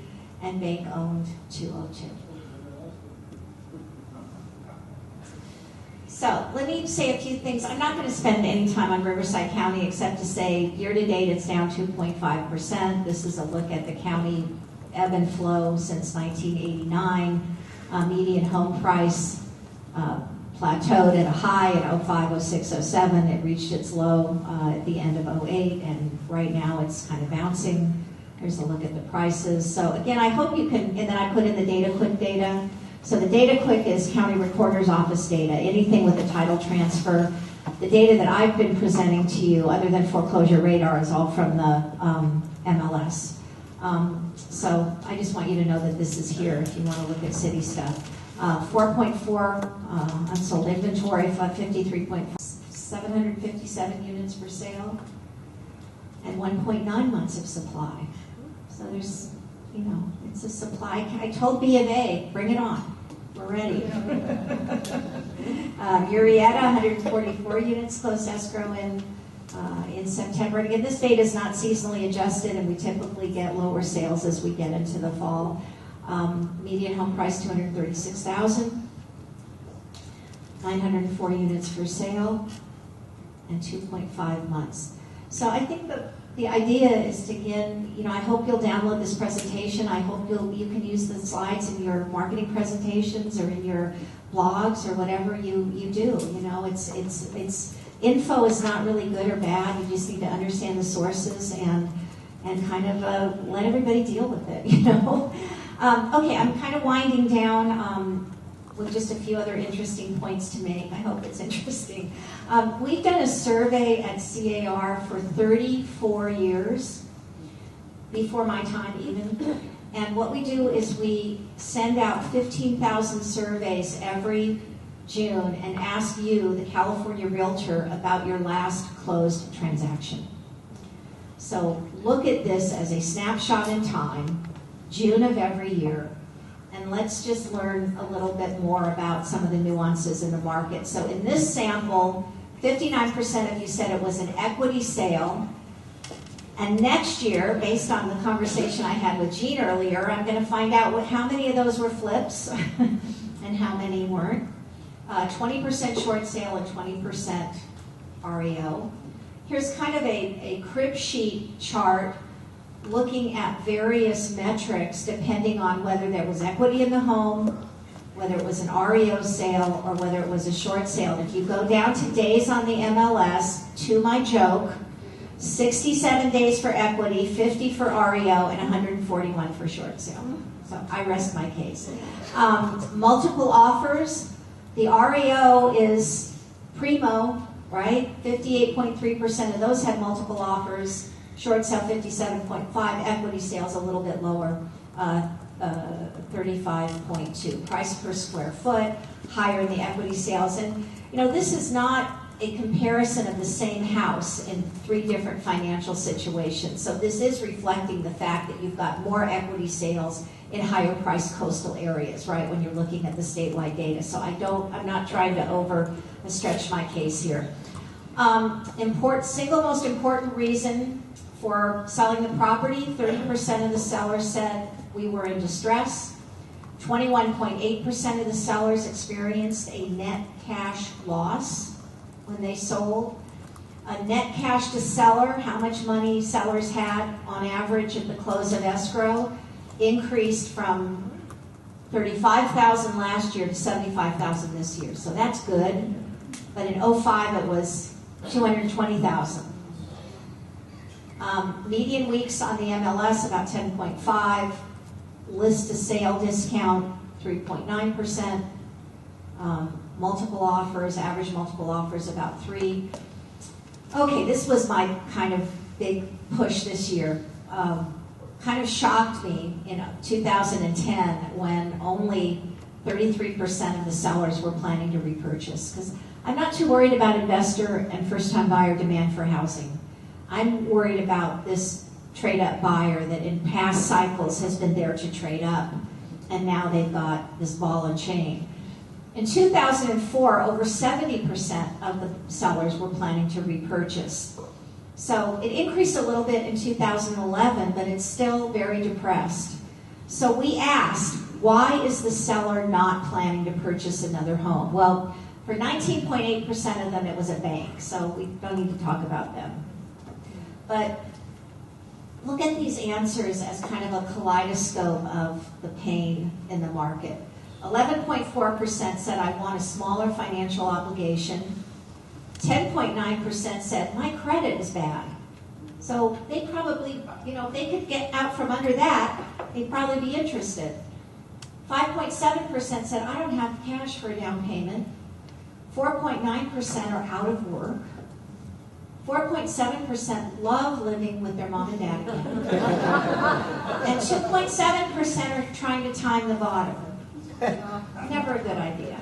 and bank-owned 202. So let me say a few things. I'm not going to spend any time on Riverside County except to say year-to-date it's down 2.5%. This is a look at the county ebb and flow since 1989. Median home price plateaued at a high at 05, 06, 07. It reached its low at the end of 08, and right now it's kind of bouncing. Here's a look at the prices. So again, I hope you can, and then I put in the DataQuick data. So the DataQuick is County Recorder's Office data, anything with a title transfer. The data that I've been presenting to you, other than Foreclosure Radar, is all from the MLS. So I just want you to know that this is here if you want to look at city stuff. 4.4 unsold inventory, 757 units for sale, and 1.9 months of supply. So there's, it's a supply. I told B of A, bring it on. We're ready. Murrieta, 144 units closed escrow in September. And again, this data is not seasonally adjusted, and we typically get lower sales as we get into the fall. Median home price, $236,000. 904 units for sale, and 2.5 months. So I think the idea is to, again, I hope you'll download this presentation. I hope you can use the slides in your marketing presentations or in your blogs or whatever you do. It's info is not really good or bad. You just need to understand the sources and kind of let everybody deal with it, you know. Okay, I'm kind of winding down with just a few other interesting points to make. I hope it's interesting. We've done a survey at SRCAR for 34 years, before my time even. And what we do is we send out 15,000 surveys every June and ask you, the California realtor, about your last closed transaction. So look at this as a snapshot in time, June of every year, and let's just learn a little bit more about some of the nuances in the market. So in this sample, 59% of you said it was an equity sale. And next year, based on the conversation I had with Jean earlier, I'm going to find out how many of those were flips and how many weren't. 20% short sale and 20% REO. Here's kind of a crib sheet chart looking at various metrics depending on whether there was equity in the home, whether it was an REO sale, or whether it was a short sale. If you go down to days on the MLS, to my joke, 67 days for equity, 50 for REO, and 141 for short sale. So I rest my case. Multiple offers. The REO is primo, right? 58.3% of those had multiple offers. Short sale, 57.5. Equity sales a little bit lower, 35.2. Price per square foot, higher in the equity sales. And, you know, this is not a comparison of the same house in 3 different financial situations. So this is reflecting the fact that you've got more equity sales in higher priced coastal areas, right, when you're looking at the statewide data. So I'm not trying to overstretch my case here. Single most important reason for selling the property, 30% of the sellers said we were in distress. 21.8% of the sellers experienced a net cash loss when they sold. A net cash to seller, how much money sellers had on average at the close of escrow, increased from $35,000 last year to $75,000 this year. So that's good. But in 2005 it was $220,000. Median weeks on the MLS about 10.5. List to sale discount 3.9%. Multiple offers, average multiple offers about 3. Okay, this was my kind of big push this year. Kind of shocked me in 2010 when only 33% of the sellers were planning to repurchase. Because I'm not too worried about investor and first-time buyer demand for housing. I'm worried about this trade-up buyer that in past cycles has been there to trade up, and now they've got this ball and chain. In 2004, over 70% of the sellers were planning to repurchase. So it increased a little bit in 2011, but it's still very depressed. So we asked, why is the seller not planning to purchase another home? Well, for 19.8% of them, it was a bank, so we don't need to talk about them. But look at these answers as kind of a kaleidoscope of the pain in the market. 11.4% said, I want a smaller financial obligation. 10.9% said, my credit is bad. So they probably, if they could get out from under that, they'd probably be interested. 5.7% said, I don't have cash for a down payment. 4.9% are out of work. 4.7% love living with their mom and dad again. And 2.7% are trying to time the bottom. Never a good idea.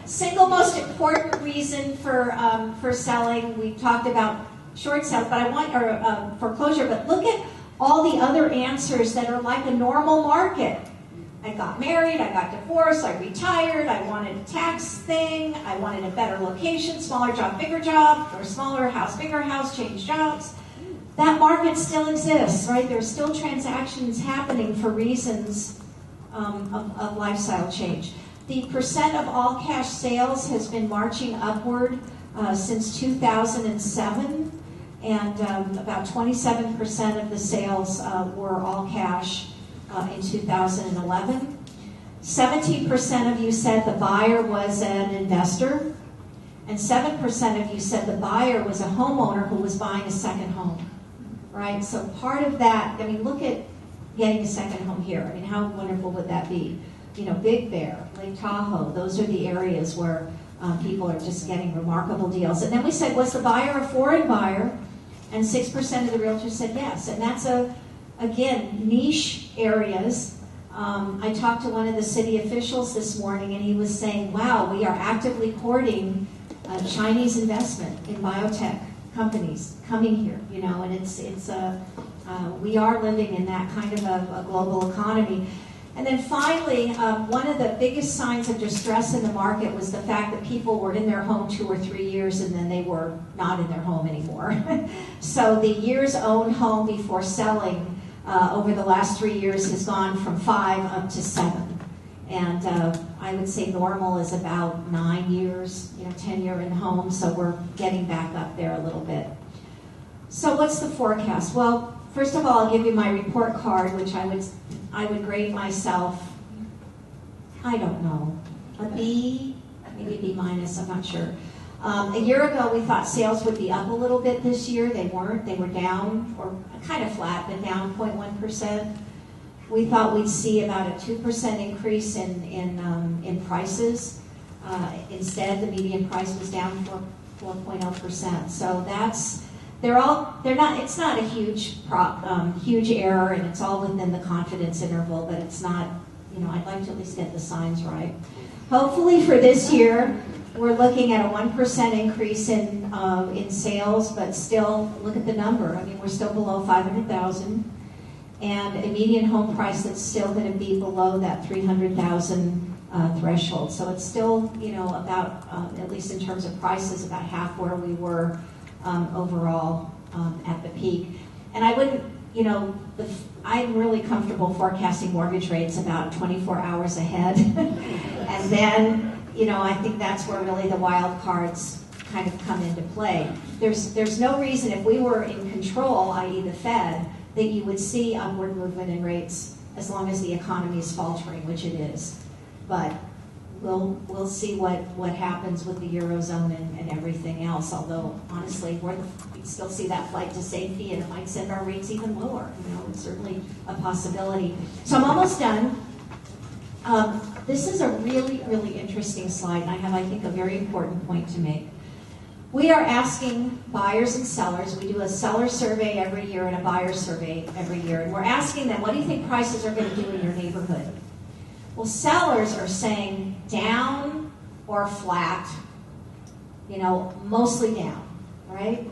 Single most important reason for selling, we talked about short sales, but I want foreclosure. But look at all the other answers that are like a normal market. I got married, I got divorced, I retired, I wanted a tax thing, I wanted a better location, smaller job, or smaller house, bigger house, change jobs. That market still exists, right? There's still transactions happening for reasons of lifestyle change. The percent of all cash sales has been marching upward since 2007, and about 27% of the sales were all cash in 2011. 17% of you said the buyer was an investor. And 7% of you said the buyer was a homeowner who was buying a second home, right? So part of that, I mean, look at getting a second home here. I mean, how wonderful would that be? You know, Big Bear, Lake Tahoe, those are the areas where people are just getting remarkable deals. And then we said, was the buyer a foreign buyer? And 6% of the realtors said yes. And that's, again, niche areas. I talked to one of the city officials this morning, and he was saying, wow, we are actively courting Chinese investment in biotech companies coming here, you know, and we are living in that kind of a global economy. And then finally, one of the biggest signs of distress in the market was the fact that people were in their home 2 or 3 years and then they were not in their home anymore. So the years owned home before selling over the last 3 years has gone from 5 up to 7. And I would say normal is about 9 years, 10 year in home, so we're getting back up there a little bit. So what's the forecast? Well, first of all, I'll give you my report card, which I would grade myself, I don't know, a B, maybe a B minus, I'm not sure. A year ago, we thought sales would be up a little bit this year. They weren't. They were down, or kind of flat, but down 0.1%. We thought we'd see about a 2% increase in prices. Instead, the median price was down 4.0%. So it's not a huge error, and it's all within the confidence interval, but it's not, I'd like to at least get the signs right. Hopefully for this year, we're looking at a 1% increase in sales, but still, look at the number. I mean, we're still below 500,000, and a median home price that's still going to be below that 300,000 threshold. So it's still, about, at least in terms of prices, about half where we were overall at the peak. And I wouldn't, I'm really comfortable forecasting mortgage rates about 24 hours ahead. And then, I think that's where really the wild cards kind of come into play. There's no reason, if we were in control, i.e. the Fed, that you would see upward movement in rates as long as the economy is faltering, which it is. But we'll see what happens with the Eurozone and everything else, although honestly we still see that flight to safety, and it might send our rates even lower. It's certainly a possibility. So I'm almost done. This is a really, really interesting slide, and I have, I think, a very important point to make. We are asking buyers and sellers, we do a seller survey every year and a buyer survey every year, and we're asking them, what do you think prices are going to do in your neighborhood? Well, sellers are saying down or flat, mostly down, right?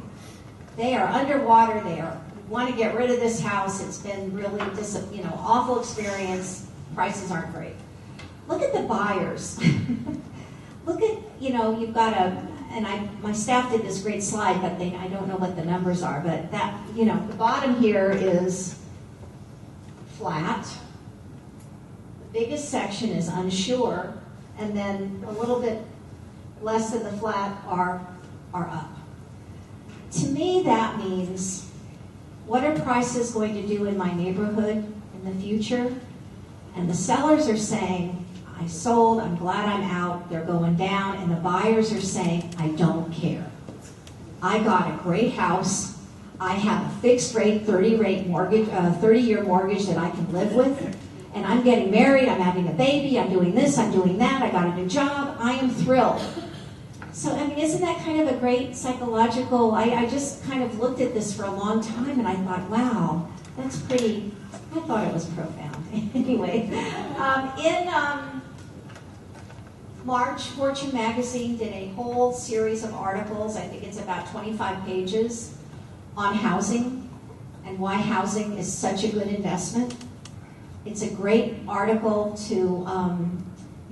They are underwater, want to get rid of this house, it's been really awful experience, prices aren't great. Look at the buyers. Look at, you've got my staff did this great slide, but I don't know what the numbers are, but that, the bottom here is flat. The biggest section is unsure, and then a little bit less than the flat are up. To me, that means, what are prices going to do in my neighborhood in the future? And the sellers are saying, I sold, I'm glad I'm out, they're going down, and the buyers are saying, I don't care. I got a great house, I have a fixed rate 30-year mortgage that I can live with, and I'm getting married, I'm having a baby, I'm doing this, I'm doing that, I got a new job, I am thrilled. So, isn't that kind of a great psychological, I just kind of looked at this for a long time, and I thought, wow, that's pretty, I thought it was profound. Anyway, in March, Fortune magazine did a whole series of articles, I think it's about 25 pages, on housing and why housing is such a good investment. It's a great article to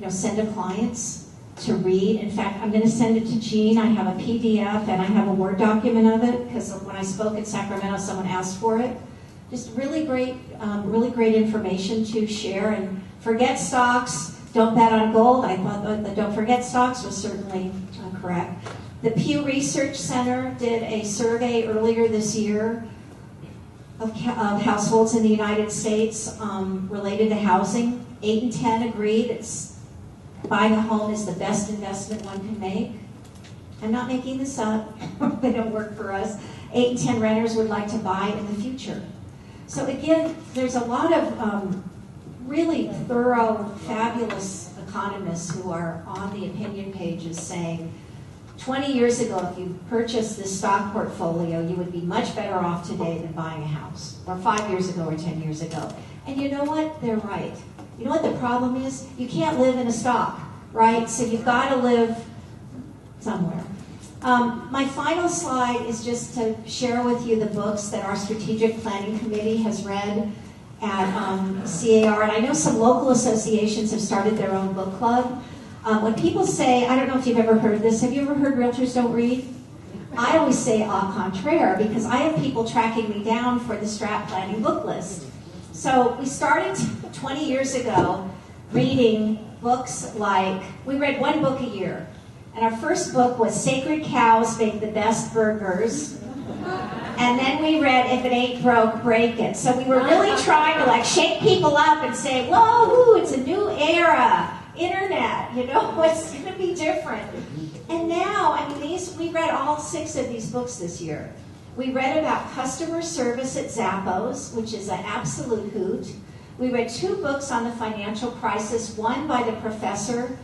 send to clients to read. In fact, I'm going to send it to Jean. I have a PDF and I have a Word document of it because when I spoke in Sacramento, someone asked for it. Just really great information to share. And forget stocks. Don't bet on gold. I thought the don't forget stocks was certainly correct. The Pew Research Center did a survey earlier this year of households in the United States related to housing. 8 in 10 agreed buying a home is the best investment one can make. I'm not making this up, they don't work for us, 8 in 10 renters would like to buy in the future. So again, there's a lot of really thorough, fabulous economists who are on the opinion pages saying, 20 years ago, if you purchased this stock portfolio, you would be much better off today than buying a house, or 5 years ago or 10 years ago. And you know what? They're right. You know what the problem is? You can't live in a stock, right? So you've got to live somewhere. My final slide is just to share with you the books that our Strategic Planning Committee has read at CAR. And I know some local associations have started their own book club. When people say, I don't know if you've ever heard this, have you ever heard Realtors Don't Read? I always say au contraire, because I have people tracking me down for the strat planning book list. So we started 20 years ago reading books like, we read one book a year. And our first book was Sacred Cows Make the Best Burgers. And then we read If It Ain't Broke, Break It. So we were really trying to like shake people up and say, whoa, it's a new era. Internet, you know, it's going to be different. And now, I mean, we read all 6 of these books this year. We read about customer service at Zappos, which is an absolute hoot. We read 2 books on the financial crisis, one by the professor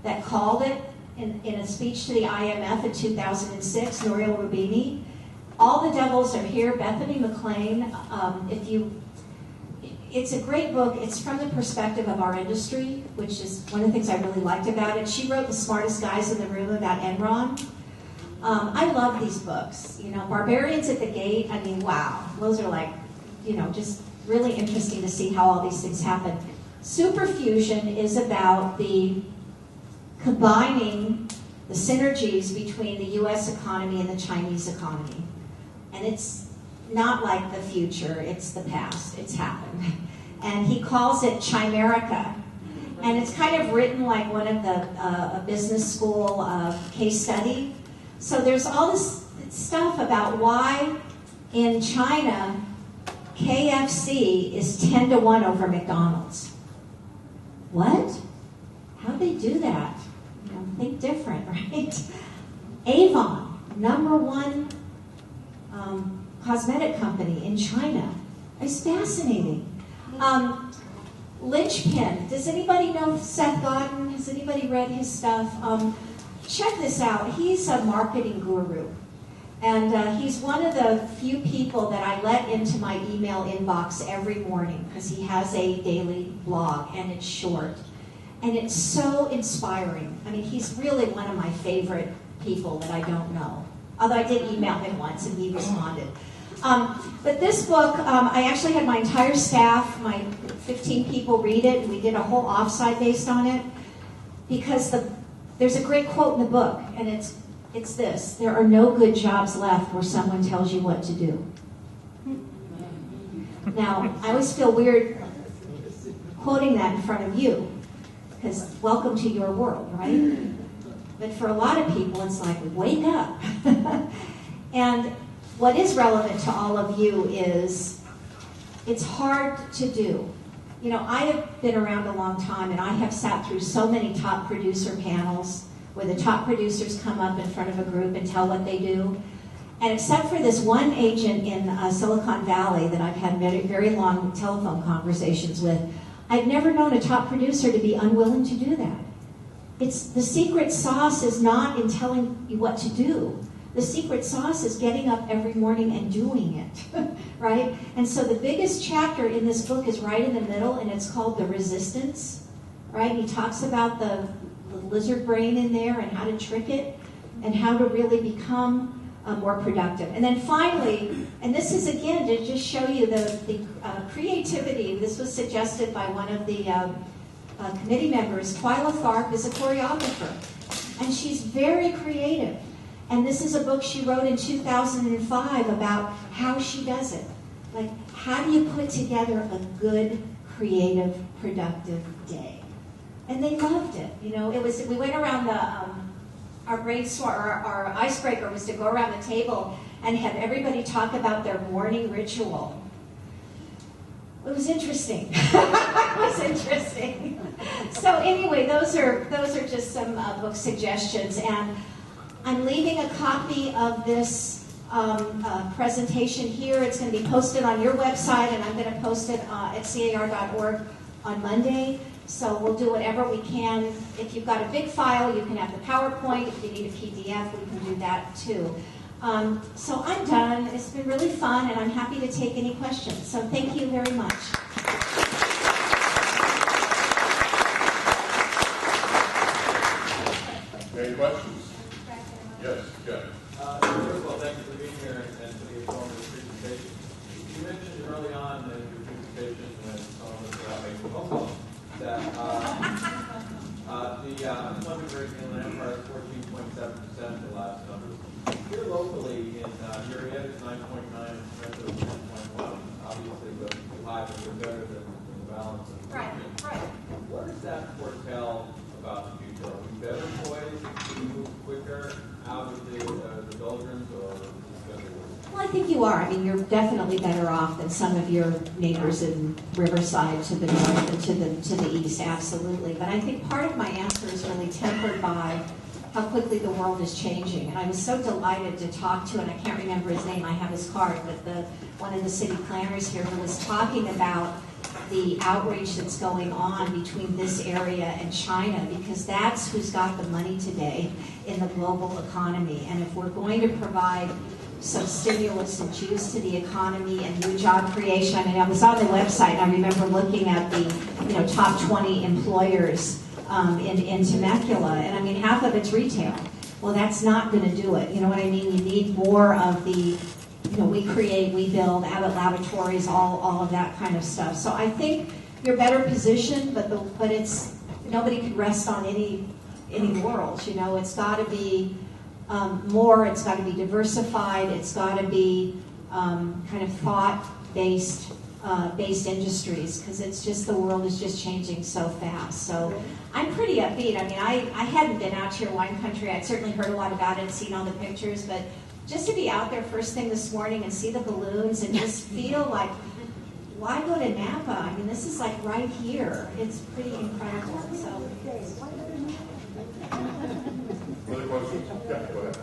that called it in a speech to the IMF in 2006, Nouriel Roubini. All the Devils Are Here, Bethany McLean. It's a great book. It's from the perspective of our industry, which is one of the things I really liked about it. She wrote The Smartest Guys in the Room about Enron. I love these books. You know, Barbarians at the Gate, I mean, wow. Those are like, you know, just really interesting to see how all these things happen. Superfusion is about the combining the synergies between the U.S. economy and the Chinese economy. And it's not like the future, it's the past, it's happened. And he calls it Chimerica. And it's kind of written like one of the a business school case study. So there's all this stuff about why in China, KFC is 10-1 over McDonald's. What? How'd they do that? You know, think different, right? Avon, #1 cosmetic company in China. It's fascinating. Linchpin. Does anybody know Seth Godin? Has anybody read his stuff? Check this out. He's a marketing guru. And he's one of the few people that I let into my email inbox every morning because he has a daily blog and it's short. And it's so inspiring. I mean, he's really one of my favorite people that I don't know. Although I did email him once and he responded. But this book, I actually had my entire staff, my 15 people read it, and we did a whole offsite based on it. Because there's a great quote in the book, and it's this: there are no good jobs left where someone tells you what to do. Now, I always feel weird quoting that in front of you, because welcome to your world, right? But for a lot of people, it's like, wake up. And what is relevant to all of you is it's hard to do. You know, I have been around a long time, and I have sat through so many top producer panels where the top producers come up in front of a group and tell what they do. And except for this one agent in Silicon Valley that I've had very, very long telephone conversations with, I've never known a top producer to be unwilling to do that. It's the secret sauce is not in telling you what to do. The secret sauce is getting up every morning and doing it, right? And so the biggest chapter in this book is right in the middle, and it's called The Resistance, right? He talks about the lizard brain in there and how to trick it and how to really become more productive. And then finally, and this is again to just show you the creativity. This was suggested by one of the committee members. Twyla Tharp is a choreographer, and she's very creative. And this is a book she wrote in 2005 about how she does it. Like, how do you put together a good, creative, productive day? And they loved it. You know, we went around our brainstorm, our icebreaker was to go around the table and have everybody talk about their morning ritual. It was interesting. It was interesting. So anyway, those are just some book suggestions. And I'm leaving a copy of this presentation here. It's going to be posted on your website, and I'm going to post it at CAR.org on Monday. So we'll do whatever we can. If you've got a big file, you can have the PowerPoint. If you need a PDF, we can do that too. So I'm done. It's been really fun, and I'm happy to take any questions. So thank you very much. Any questions? Yes, good. First of all, thank you for being here and for the informative presentation. You mentioned early on in your presentation when someone was making a phone call that the unemployment rate in the Empire is 14.7%, the last numbers. Here locally in your area is 9.9% of 10.1. Obviously, the high, but we're better than the balance of the region. Right. What does that foretell about the future? Are we better poised to move quicker out of the doldrums, or is this going to work? Well, I think you are. I mean, you're definitely better off than some of your neighbors in Riverside to the north and to the east, absolutely. But I think part of my answer is really tempered by how quickly the world is changing. And I was so delighted to talk to, and I can't remember his name, I have his card, but one of the city planners here who was talking about the outreach that's going on between this area and China, because that's who's got the money today in the global economy. And if we're going to provide some stimulus and juice to the economy and new job creation, I mean, I was on the website and I remember looking at the top 20 employers in Temecula, and I mean, half of it's retail. Well, that's not going to do it. You know what I mean? You need more of the we create, we build, Abbott Laboratories, all of that kind of stuff. So I think you're better positioned, but it's nobody can rest on any laurels. It's got to be more. It's got to be diversified. It's got to be kind of thought-based industries, because it's just the world is just changing so fast. So I'm pretty upbeat. I mean, I hadn't been out to your wine country. I'd certainly heard a lot about it, seen all the pictures, but just to be out there first thing this morning and see the balloons and just feel like, why go to Napa? I mean, this is like right here. It's pretty incredible. So. Other questions? Yeah, go ahead.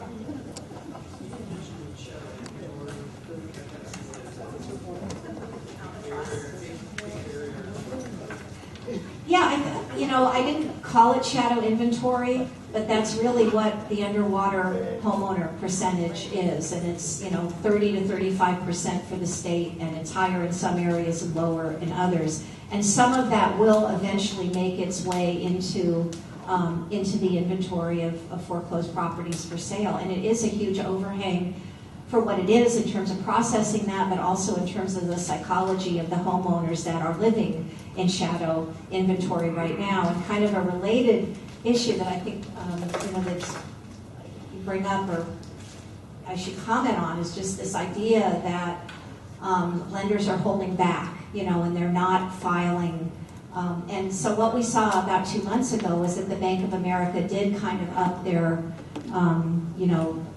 Yeah, I didn't call it shadow inventory, but that's really what the underwater homeowner percentage is, and it's 30 to 35% for the state, and it's higher in some areas and lower in others. And some of that will eventually make its way into the inventory of foreclosed properties for sale, and it is a huge overhang for what it is in terms of processing that, but also in terms of the psychology of the homeowners that are living in shadow inventory right now. And kind of a related issue that I think that you bring up, or I should comment on, is just this idea that lenders are holding back, and they're not filing. And so what we saw about 2 months ago was that the Bank of America did kind of up their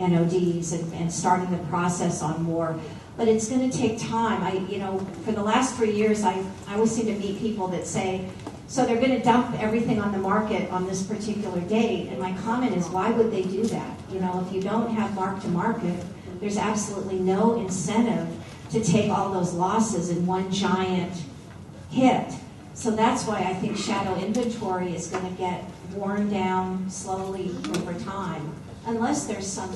NODs and starting the process on more. But it's going to take time. For the last 3 years, I always seem to meet people that say, so they're going to dump everything on the market on this particular date. And my comment is, why would they do that? If you don't have mark-to-market, there's absolutely no incentive to take all those losses in one giant hit. So that's why I think shadow inventory is going to get worn down slowly over time, unless there's some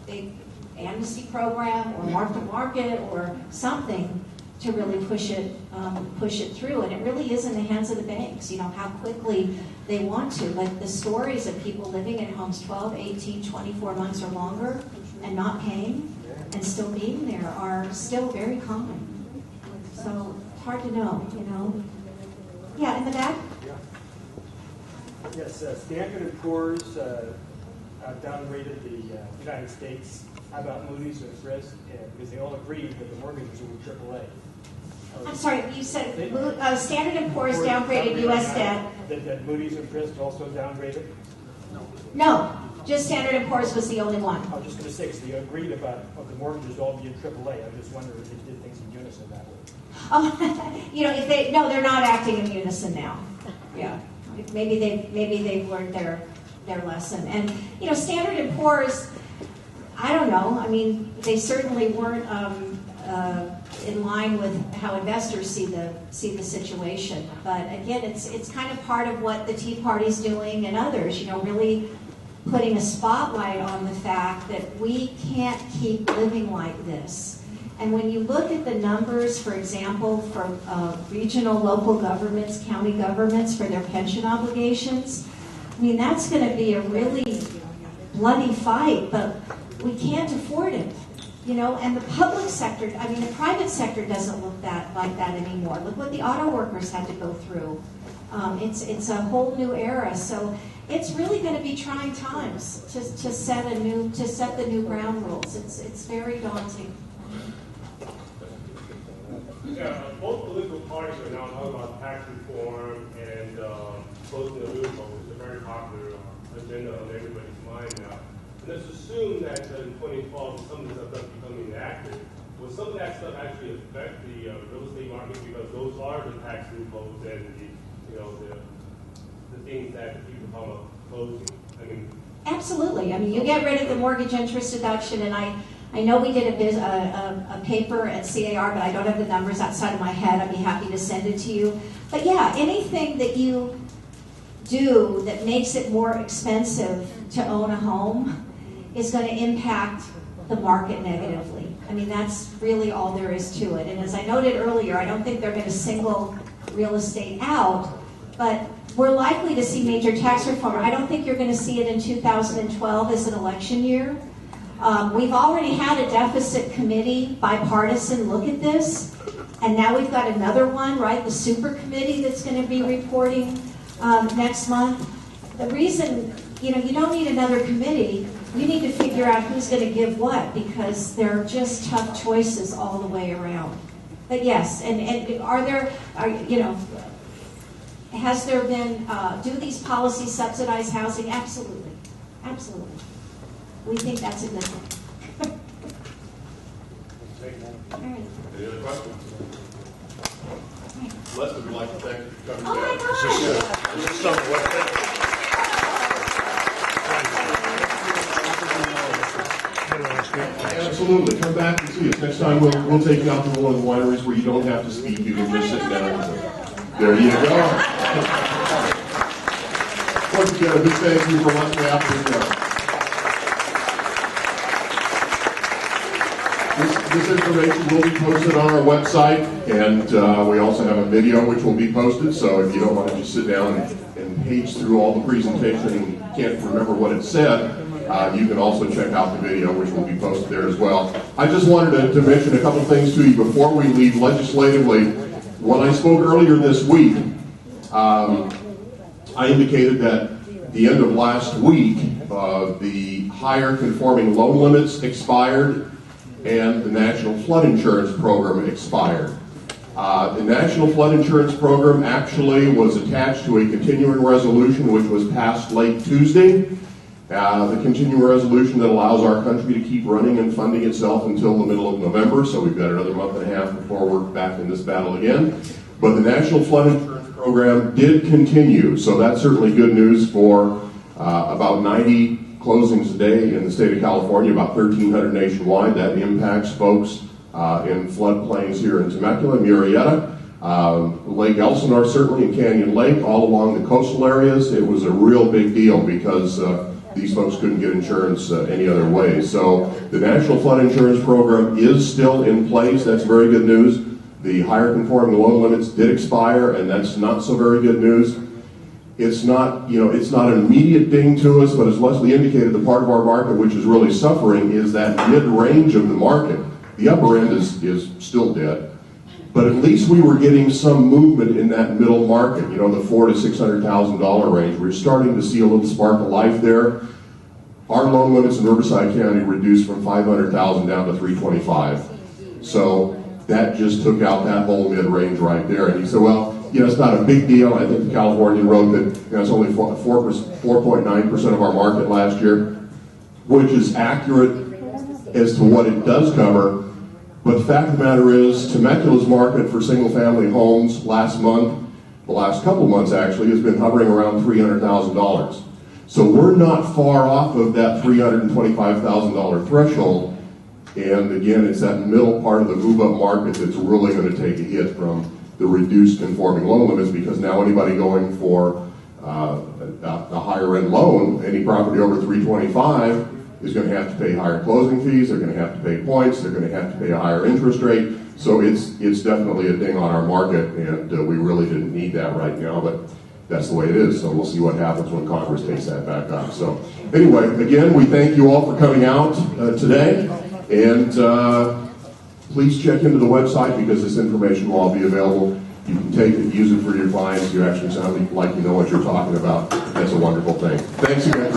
big amnesty program or mark-to-market or something to really push it through. And it really is in the hands of the banks, how quickly they want to. But the stories of people living in homes 12, 18, 24 months or longer and not paying and still being there are still very common. So it's hard to know, Yeah, in the back? Yes, Standard & Poor's downgraded the United States. How about Moody's and Frisk? Because they all agreed that the mortgages were AAA. I'm sorry, you said Standard & Poor's downgraded U.S. debt. That Moody's and Frisk also downgraded? No, just Standard & Poor's was the only one. I was just going to say, because they agreed about the mortgages all being AAA. I'm just wondering if they did things in unison that way. They're not acting in unison now. Yeah, maybe they've learned their lesson. And Standard & Poor's, I don't know. I mean, they certainly weren't in line with how investors see the situation. But again, it's kind of part of what the Tea Party's doing and others. You know, really putting a spotlight on the fact that we can't keep living like this. And when you look at the numbers, for example, for regional, local governments, county governments for their pension obligations, I mean, that's going to be a really bloody fight, but we can't afford it. You know, and the public sector, I mean, the private sector doesn't look like that anymore. Look what the auto workers had to go through. It's a whole new era. So it's really going to be trying times to set the new ground rules. It's very daunting. Yeah, both political parties are now talking about tax reform and closing the loophole. It's a very popular agenda on everybody's mind now. And let's assume that in 2012, some of this stuff does become enacted. Will some of that stuff actually affect the real estate market, because those are the tax loopholes and the things that people talk about closing? I mean, Absolutely. I mean, you get rid of the mortgage interest deduction, and I know we did a paper at SRCAR, but I don't have the numbers outside of my head. I'd be happy to send it to you. But yeah, anything that you do that makes it more expensive to own a home is going to impact the market negatively. I mean, that's really all there is to it. And as I noted earlier, I don't think they're going to single real estate out, but we're likely to see major tax reform. I don't think you're going to see it in 2012 as an election year. We've already had a deficit committee, bipartisan, look at this, and now we've got another one, right, the super committee that's going to be reporting next month. The reason, you don't need another committee. You need to figure out who's going to give what, because they're just tough choices all the way around. But yes, and has there been, do these policies subsidize housing? Absolutely. Absolutely. We think that's a good thing. All right. Any other questions? Leslie, we'd like to thank you for coming Oh my down. gosh. This is something like that. Absolutely. Come back and see us. Next time we'll take you out to one of the wineries where you don't have to speak. You can just sit down. There you go. Once again, a big thank you for Leslie Appleton-Young. This information will be posted on our website, and we also have a video which will be posted, so if you don't want to just sit down and page through all the presentation and can't remember what it said, you can also check out the video, which will be posted there as well. I just wanted to mention a couple things to you before we leave legislatively. When I spoke earlier this week, I indicated that the end of last week, the higher conforming loan limits expired and the National Flood Insurance Program expired. The National Flood Insurance Program actually was attached to a continuing resolution which was passed late Tuesday. The continuing resolution that allows our country to keep running and funding itself until the middle of November, so we've got another month and a half before we're back in this battle again. But the National Flood Insurance Program did continue, so that's certainly good news for about 90 closings a day in the state of California, about 1,300 nationwide. That impacts folks in floodplains here in Temecula, Murrieta, Lake Elsinore, certainly in Canyon Lake, all along the coastal areas. It was a real big deal because these folks couldn't get insurance any other way. So the National Flood Insurance Program is still in place. That's very good news. The higher conforming loan limits did expire, and that's not so very good news. It's not, it's not an immediate ding to us, but as Leslie indicated, the part of our market which is really suffering is that mid-range of the market. The upper end is still dead, but at least we were getting some movement in that middle market, the $400,000 to $600,000 range. We're starting to see a little spark of life there. Our loan limits in Riverside County reduced from $500,000 down to $325,000. So that just took out that whole mid-range right there. And you say, well, it's not a big deal. I think the Californian wrote that it's only 4.9% of our market last year, which is accurate as to what it does cover. But the fact of the matter is, Temecula's market for single-family homes last month, the last couple months actually, has been hovering around $300,000. So we're not far off of that $325,000 threshold. And again, it's that middle part of the move-up market that's really going to take a hit from the reduced conforming loan limits, because now anybody going for a higher-end loan, any property over 325, is going to have to pay higher closing fees. They're going to have to pay points. They're going to have to pay a higher interest rate. So it's definitely a ding on our market, and we really didn't need that right now, but that's the way it is. So we'll see what happens when Congress takes that back up. So anyway, again, we thank you all for coming out today, and please check into the website, because this information will all be available. You can take it, use it for your clients. You actually sound like you know what you're talking about. That's a wonderful thing. Thanks again.